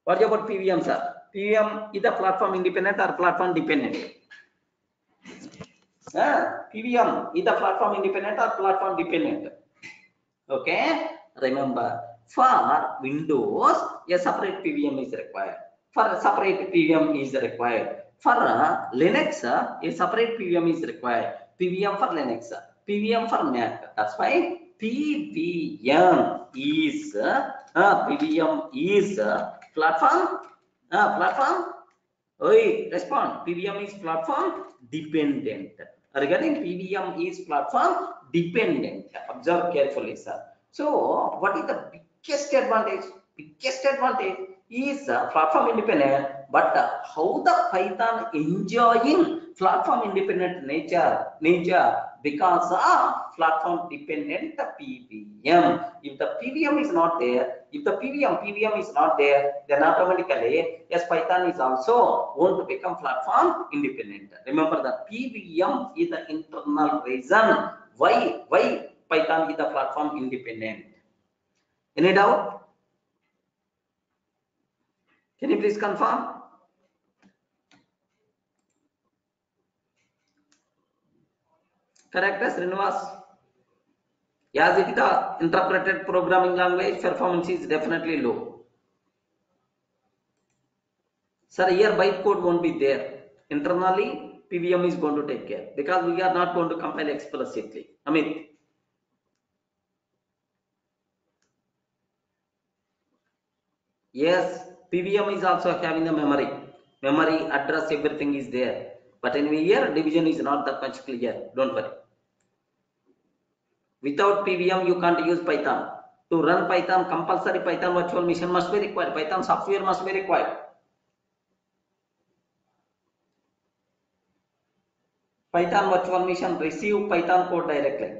What about PVM, sir? PVM is the platform independent or platform dependent? PVM is the platform independent or platform dependent? Okay, remember. For Windows, a separate PVM is required. For a separate PVM is required. For Linux, a separate PVM is required. PVM for Linux, PVM for Mac. That's why PVM is platform. Respond. PVM is platform dependent. Regarding PVM is platform dependent. Observe carefully, sir. So, what is the biggest advantage? Biggest advantage is platform independent, but how the Python enjoying platform independent nature because of platform dependent PVM. If the PVM is not there, if the PVM is not there, then automatically yes, Python is also going to become platform independent. Remember that PVM is the internal reason why Python is the platform independent. Any doubt? Can you please confirm? Correct, Srinivas? Yes, it is the interpreted programming language, performance is definitely low. Sir, here bytecode won't be there. Internally, PVM is going to take care because we are not going to compile explicitly. Amit. Yes, PVM is also having the memory. Memory, address, everything is there. But anyway, here division is not that much clear. Don't worry. Without PVM, you can't use Python. To run Python, compulsory Python virtual machine must be required. Python software must be required. Python virtual machine receive Python code directly.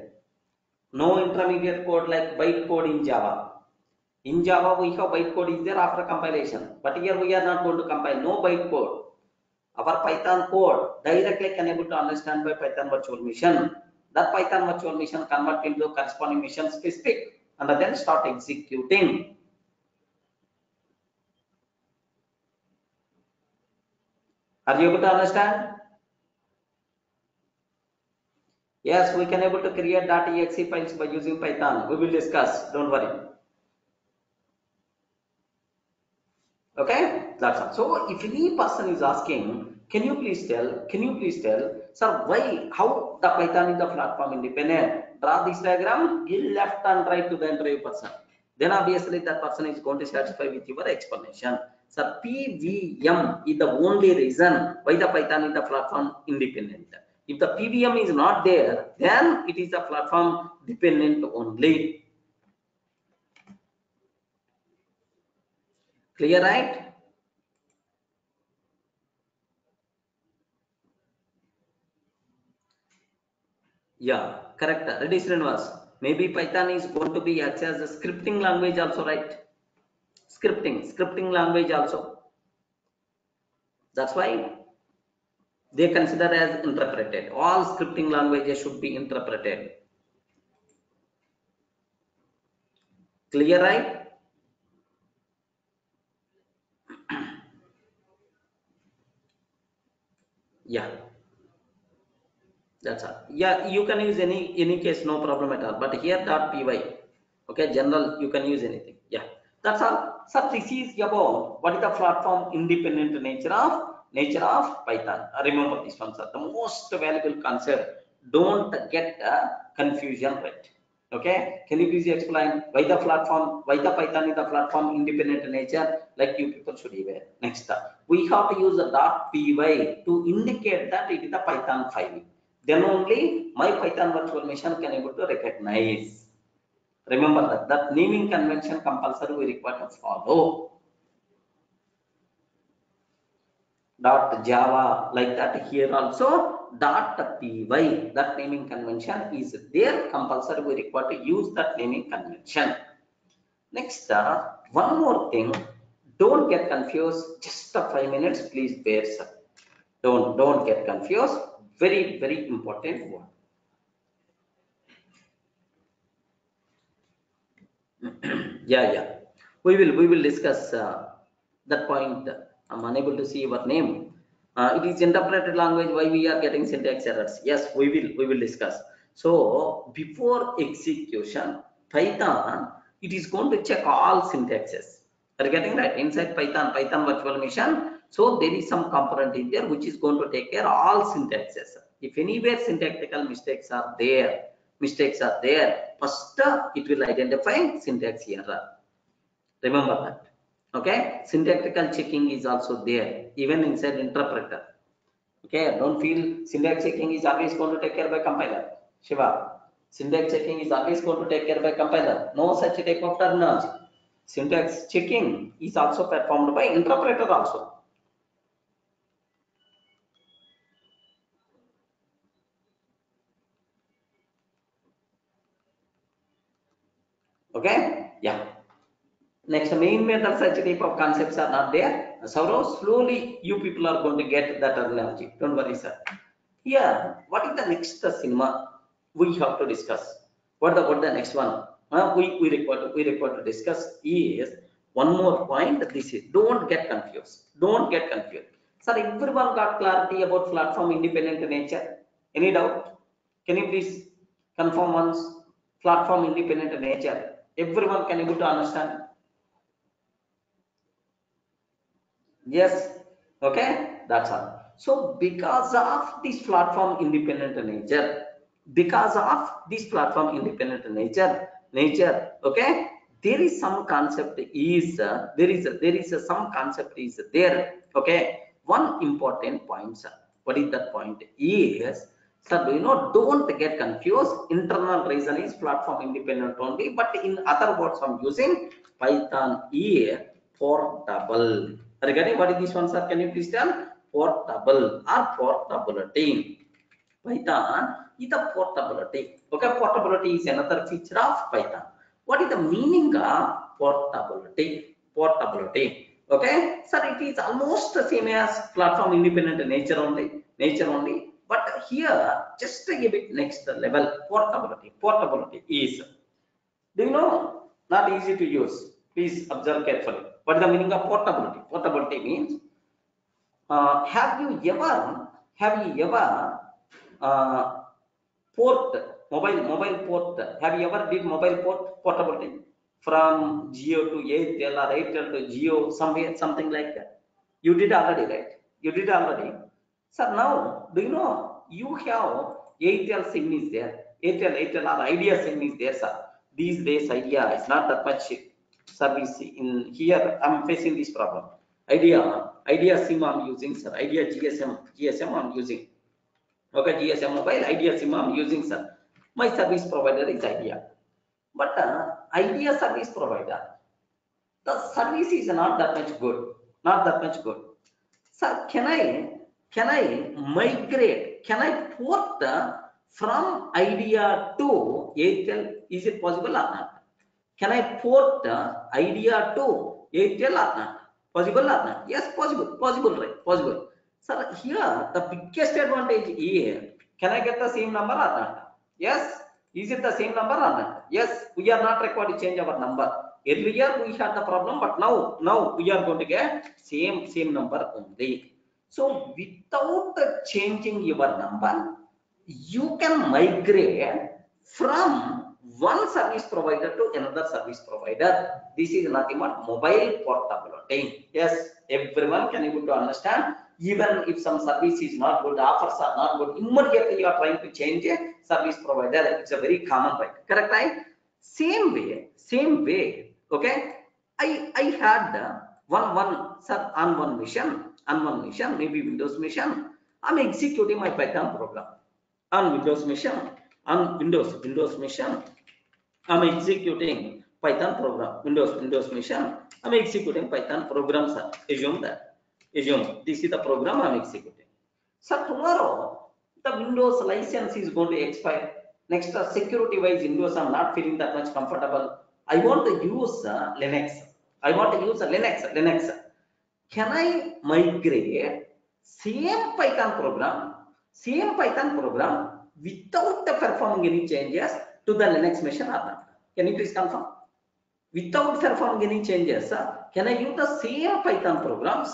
No intermediate code like bytecode in Java. In Java, we have bytecode is there after compilation. But here we are not going to compile. No bytecode. Our Python code directly can able to understand by Python virtual machine. That Python virtual machine convert into corresponding mission specific and then start executing. Are you able to understand? Yes, we can able to create .exe files by using Python. We will discuss. Don't worry. Okay, that's all. So if any person is asking, can you please tell, sir, why, how the Python is the platform independent? Draw this diagram, give left and right to the interview person. Then obviously that person is going to satisfy with your explanation. So PVM is the only reason why the Python is the platform independent. If the PVM is not there, then it is a platform dependent only. Clear, right? Yeah, correct. Ready, Srinivas? Maybe Python is going to be acts as a scripting language also, right? Scripting language also. That's why they consider as interpreted. All scripting languages should be interpreted. Clear, right? Yeah, that's all. Yeah, you can use any case, no problem at all. But here .py, okay, general, you can use anything. Yeah, that's all. So this is about what is the platform independent nature of Python. Remember this one, sir. The most valuable concept. Don't get confusion, right? Okay, can you please explain why the Python is the platform independent nature? Like you people should be aware. Next, we have to use the .py to indicate that it is the Python file. Then only my Python virtual machine can able to recognize. Remember that naming convention compulsory we require to follow. .java like that. Here also .py, that naming convention is there, compulsory we require to use that naming convention. Next, one more thing, don't get confused. Just 5 minutes, please bear, sir. Don't get confused. Very important one. Yeah, we will discuss that point. I'm unable to see your name. It is interpreted language, why we are getting syntax errors. Yes, we will discuss. So before execution, Python, it is going to check all syntaxes. Are you getting right? Inside Python virtual machine, so there is some component in there which is going to take care of all syntaxes. If anywhere syntactical mistakes are there, first it will identify syntax error. Remember that. Okay, syntactical checking is also there even inside interpreter. Okay, don't feel syntax checking is always going to take care by compiler. Shiva, syntax checking is always going to take care by compiler. No such type of terminology. Syntax checking is also performed by interpreter also. Okay, yeah. Next, main method such type of concepts are not there. So slowly you people are going to get that terminology. Don't worry, sir. Here, what is the next cinema we have to discuss? What the next one? We require to discuss is one more point. This is don't get confused. Sir, everyone got clarity about platform independent nature? Any doubt? Can you please confirm once? Platform independent nature. Everyone can able to understand? Yes. Okay. That's all. So because of this platform independent nature, okay, there is some concept is some concept is there. Okay, one important point, sir. What is that point? Is So do you know, don't get confused. Internal reason is platform independent only, but in other words, I'm using Python E portable. Regarding what is this one, sir? Can you please tell? Portable or portability. Python is the portability. Okay, portability is another feature of Python. What is the meaning of portability? Portability. Okay, so it is almost the same as platform independent nature only. But here, just a bit next level, portability. Portability is, do you know, not easy to use. Please observe carefully. What is the meaning of portability? Portability means, have you ever uh, port mobile port? Have you ever did mobile port portability from Geo to Airtel or Airtel to Geo, somewhere, something like that? You did already, right? You did already. So now, do you know, you have Airtel SIM is there, Airtel or Idea SIM is there, sir. These days Idea is not that much service in here. I'm facing this problem. Idea SIM I'm using, sir. Idea GSM I'm using. Okay, GSM mobile, Idea SIM I'm using, sir. My service provider is Idea. But Idea service provider, the service is not that much good. Not that much good. So can I migrate? Can I port from Idea to Airtel? Is it possible or not? Can I port Idea to Airtel or not? Possible or not? Yes, possible. Possible, right? Possible. So here the biggest advantage is, can I get the same number or not? Yes. Is it the same number or not? Yes. We are not required to change our number. Earlier we had the problem, but now we are going to get same number only. So without changing your number, you can migrate from one service provider to another service provider. This is nothing but mobile portability. Yes, everyone can able to understand. Even if some service is not good, offers are not good, immediately you are trying to change a service provider. It's a very common right? Correct, right? Same way. Okay, I had one sir, on one mission, maybe Windows mission. I'm executing my Python program on Windows mission, on Windows mission. I'm executing Python program, Windows mission. I'm executing Python program, sir. Assume this is the program I'm executing. So tomorrow the Windows license is going to expire. Next, security wise, Windows I'm not feeling that much comfortable. I want to use Linux. I want to use Linux. Can I migrate same Python program without performing any changes to the Linux machine or not? Can you please confirm? Without performing any changes, can I use the same Python program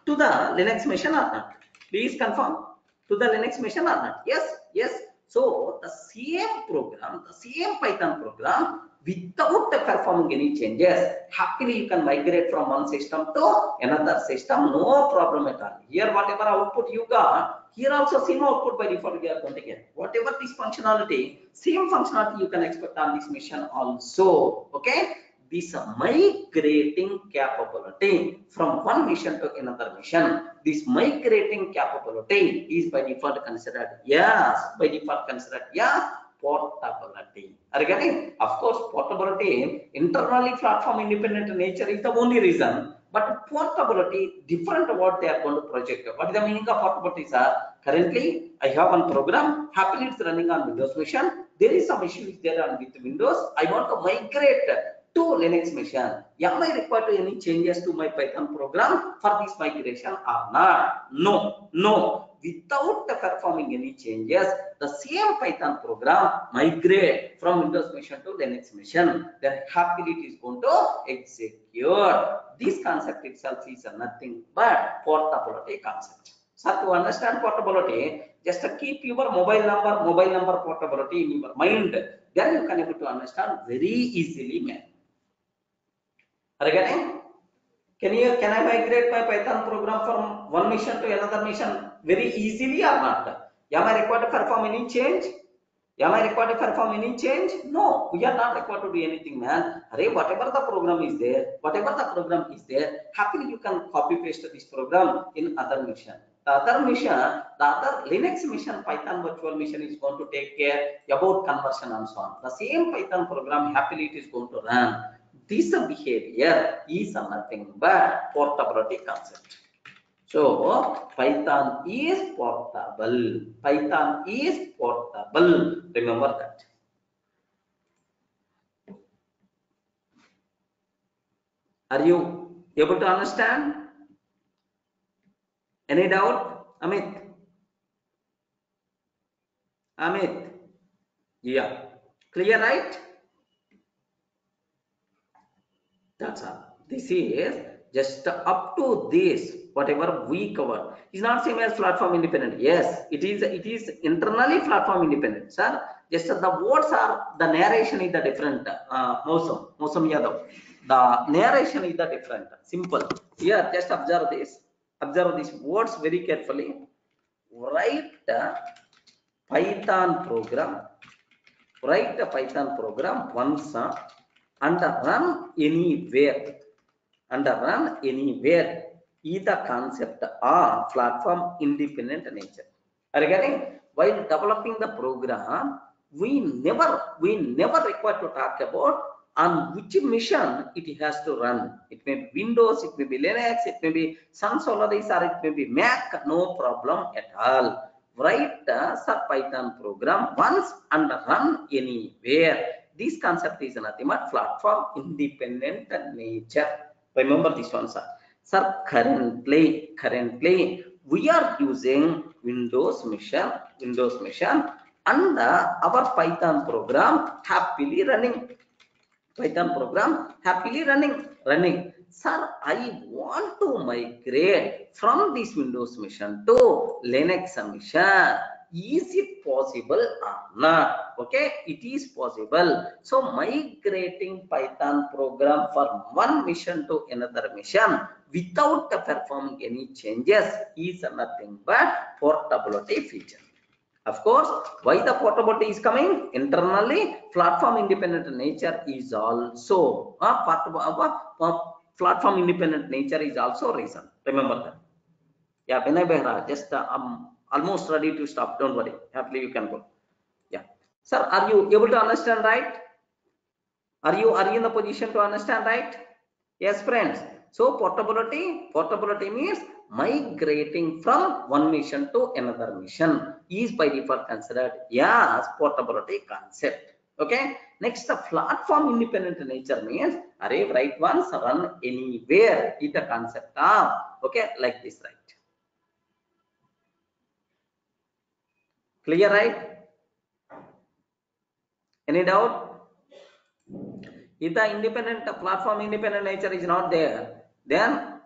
to the Linux machine or not? Please confirm. To the Linux machine or not? Yes. So the same Python program without performing any changes, happily you can migrate from one system to another system, no problem at all. Here whatever output you got, here also same output by default you are going to get. Whatever this functionality, same functionality you can expect on this mission also. Okay, this migrating capability from one mission to another mission, this migrating capability is by default considered portability. Regarding, of course, portability, internally platform independent nature is the only reason, but portability, different what they are going to project. What is the meaning of portability, sir? Currently, I have one program, happily it's running on Windows machine. There is some issues there on with Windows. I want to migrate to Linux machine. Am I required to any changes to my Python program for this migration or not? No. Without performing any changes, the same Python program migrate from Windows machine to Linux machine. Then happily it is going to execute. This concept itself is nothing but portability concept. So to understand portability, just keep your mobile number portability in your mind. Then you can able to understand very easily, man. Again, can I migrate my Python program from one mission to another mission very easily or not? Am I required to perform any change? No, we are not required to do anything, man. Whatever the program is there, happily you can copy paste this program in other mission. The other mission, the other Linux mission, Python virtual machine is going to take care about conversion and so on. The same Python program happily it is going to run. This behavior is nothing but portability concept. So Python is portable. Python is portable. Remember that. Are you able to understand? Any doubt? Amit? Amit? Yeah. Clear, right? That's all. This is just up to this, whatever we cover. It's not same as platform independent. Yes, it is internally platform independent, sir. Just the words are, the narration is the different. Mosam Yadav. The narration is the different. Simple. Here, just observe this. Observe these words very carefully. Write the Python program. Write the Python program once and run anywhere. And run anywhere is the concept of platform independent nature. Are you getting? While developing the program, we never require to talk about on which mission it has to run. It may be Windows, it may be Linux, it may be Sun Solaris, or it may be Mac. No problem at all. Write the Python program once and run anywhere. This concept is nothing but platform independent nature. Remember this one, sir. Sir, currently we are using Windows mission, and our Python program happily running. Running. Sir, I want to migrate from this Windows mission to Linux mission. Is it possible or not? Okay, it is possible. So migrating Python program from one mission to another mission without performing any changes is nothing but portability feature. Of course, why the portability is coming? Internally, platform independent nature is also platform independent nature is also reason. Remember that. Yeah, Vinay Behra, just almost ready to stop. Don't worry. Happily you can go. Yeah, sir, are you able to understand, right? Are you in the position to understand, right? Yes, friends. So portability means migrating from one mission to another mission is by default considered as portability concept. Okay. Next, the platform independent nature means write once, run anywhere is the concept of, okay, like this, right? Clear, right? Any doubt? If the platform independent nature is not there, then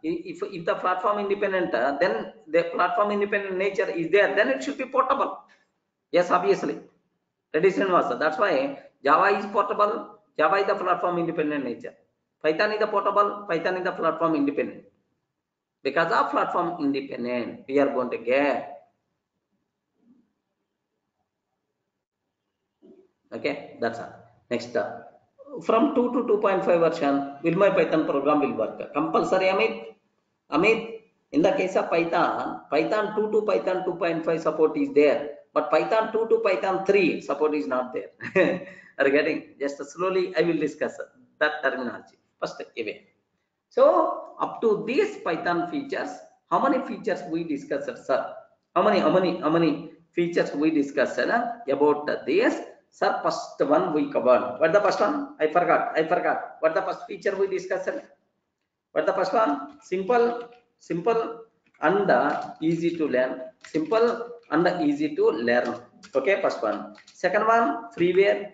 if the platform independent, then the platform independent nature is there, then it should be portable. Yes, obviously. That's why Java is portable. Java is the platform independent nature. Python is the portable. Python is the platform independent. Because of platform independent, we are going to get. Okay, that's all. Next, from 2 to 2.5 version, will my Python program will work? Compulsory, Amit. In the case of Python 2 to Python 2.5 support is there, but Python 2 to Python 3 support is not there. Are you getting? Just slowly, I will discuss that terminology. First, away. So, up to these Python features, how many features we discussed, sir? How many features we discussed about this? Sir, first one we covered. What the first one? I forgot. What the first feature we discussed? What the first one? Simple and easy to learn. Simple and easy to learn. Okay, first one. Second one, freeware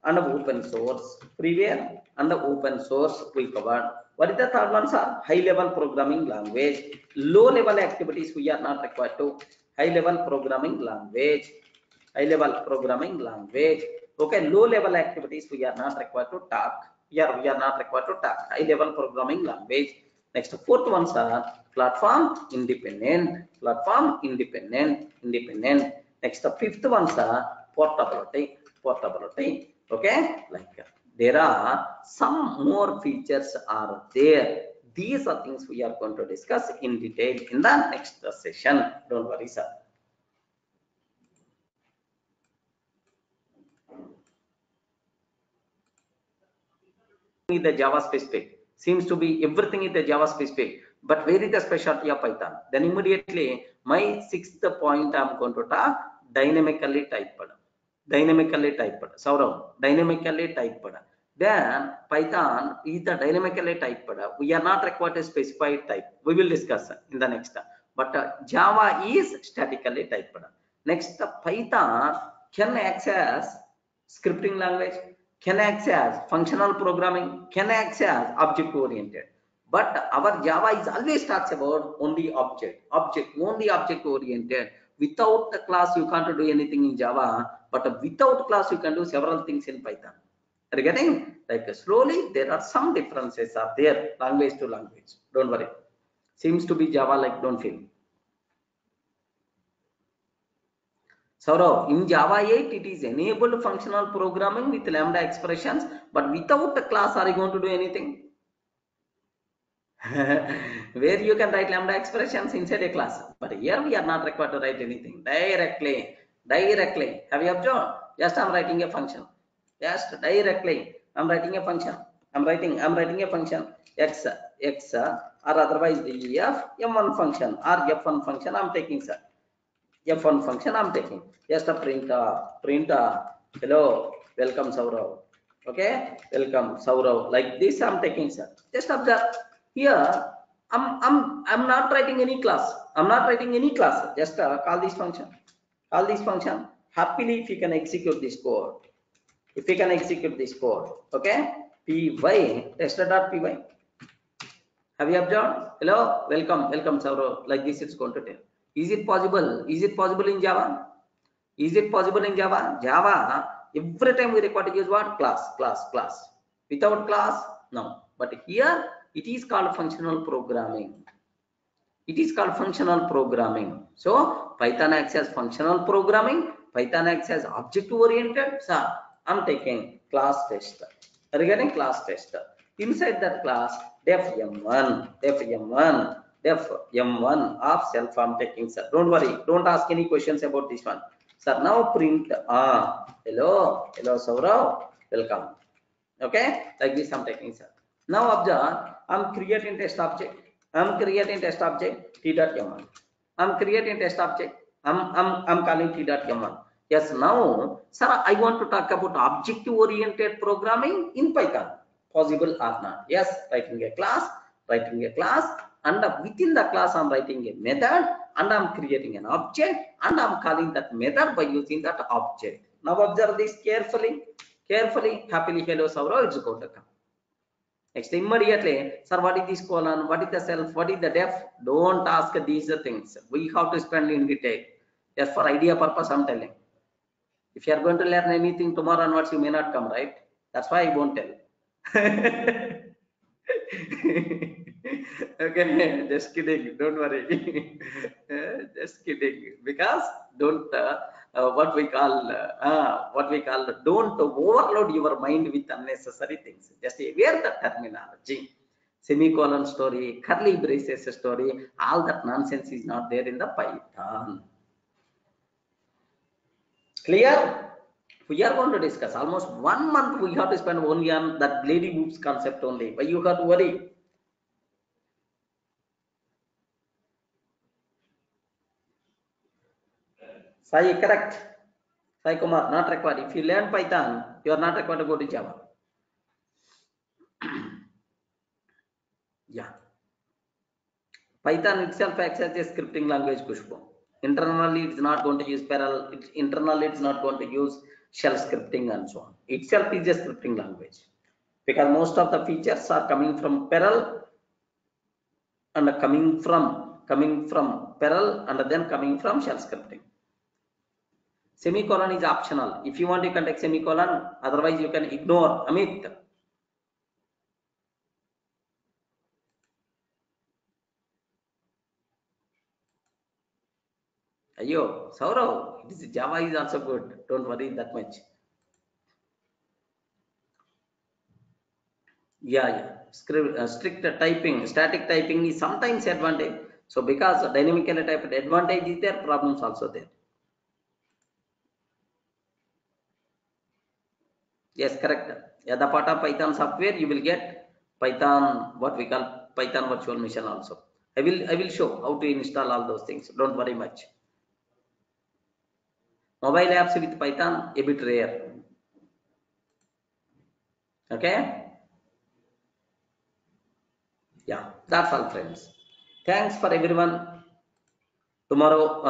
and open source. Freeware and open source we covered. What is the third one, sir? High level programming language. Low level activities we are not required to. High level programming language. Okay, low level activities we are not required to talk. We are not required to talk. High level programming language. Next, fourth one, sir, platform independent. Next, fifth one, sir, portability. Okay, like there are some more features are there. These are things we are going to discuss in detail in the next session. Don't worry, sir. The Java specific seems to be everything is the Java specific, but where is the specialty of Python? Then immediately my sixth point I'm going to talk dynamically typed. Dynamically typed. Saurav, dynamically typed. Then Python is the dynamically typed. We are not required to specify type. We will discuss in the next. But Java is statically typed. Next, Python can access scripting language, can access functional programming, can access object oriented. But our Java is always talks about only only object oriented. Without the class, you can't do anything in Java, but without class, you can do several things in Python. Are you getting? Like slowly, there are some differences are there, language to language. Don't worry. Seems to be Java like, don't feel. So in Java 8, it is enabled functional programming with lambda expressions, but without the class, are you going to do anything? Where you can write lambda expressions inside a class, but here we are not required to write anything directly. Have you observed? Just I'm writing a function. Just directly I'm writing a function. I'm writing a function x or otherwise the m1 function or f1 function I'm taking, sir. F1 function I'm taking. Just a print hello, welcome Saurav. Okay, welcome Saurav. Like this I'm taking, sir. Just observe. Here I'm not writing any class. Just call this function. Happily, if you can execute this code. Okay, py tester.py. Have you observed? Hello, welcome Saurav. Like this it's going to tell. Is it possible? In Java? Java, every time we require to use what? Class. Without class, no. But here it is called functional programming. So Python acts as functional programming. Python acts as object oriented. So I'm taking class tester. Are you getting class tester? Inside that class, def m1 of self I'm taking, sir. Don't worry. Don't ask any questions about this one. Sir, now print hello Saurav, welcome. Okay, like this I'm taking, sir. Now observe, I'm creating test object t.m1. I'm creating test object. I'm calling t.m1. Yes, now sir, I want to talk about object oriented programming in Python. Possible or not? Yes, writing a class, and within the class I'm writing a method, and I'm creating an object, and I'm calling that method by using that object. Now observe this carefully. Happily, hello Saurav, it's going to come. Next, immediately, sir, what is this colon? What is the self? What is the def? Don't ask these things. We have to spend in detail. Just for idea purpose, I'm telling. If you are going to learn anything tomorrow onwards, you may not come, right? That's why I won't tell. Okay, just kidding. Don't worry. Just kidding. Because don't what we call don't overload your mind with unnecessary things. Just aware the terminology. Semicolon story, curly braces story, all that nonsense is not there in the Python. Clear? We are going to discuss almost 1 month. We have to spend only on that lady boobs concept only. But you have to worry. Sai, correct. Sai Kumar, not required. If you learn Python, you are not required to go to Java. Yeah. Python itself acts as a scripting language, Pushpo. Internally, it's not going to use Perl. Internally, it's not going to use shell scripting and so on. Itself is a scripting language because most of the features are coming from Perl and coming from Perl and then coming from shell scripting. Semicolon is optional. If you want, you can take semicolon. Otherwise, you can ignore. Amit. Ayo, Saurav, Java is also good. Don't worry that much. Yeah. Strict typing, static typing is sometimes advantage. So because dynamically typed advantage is there, problems also there. Yes, correct. Yeah, the part of Python software you will get Python, what we call Python virtual machine also. I will show how to install all those things. Don't worry much. Mobile apps with Python a bit rare. Okay. Yeah, that's all, friends. Thanks for everyone. Tomorrow.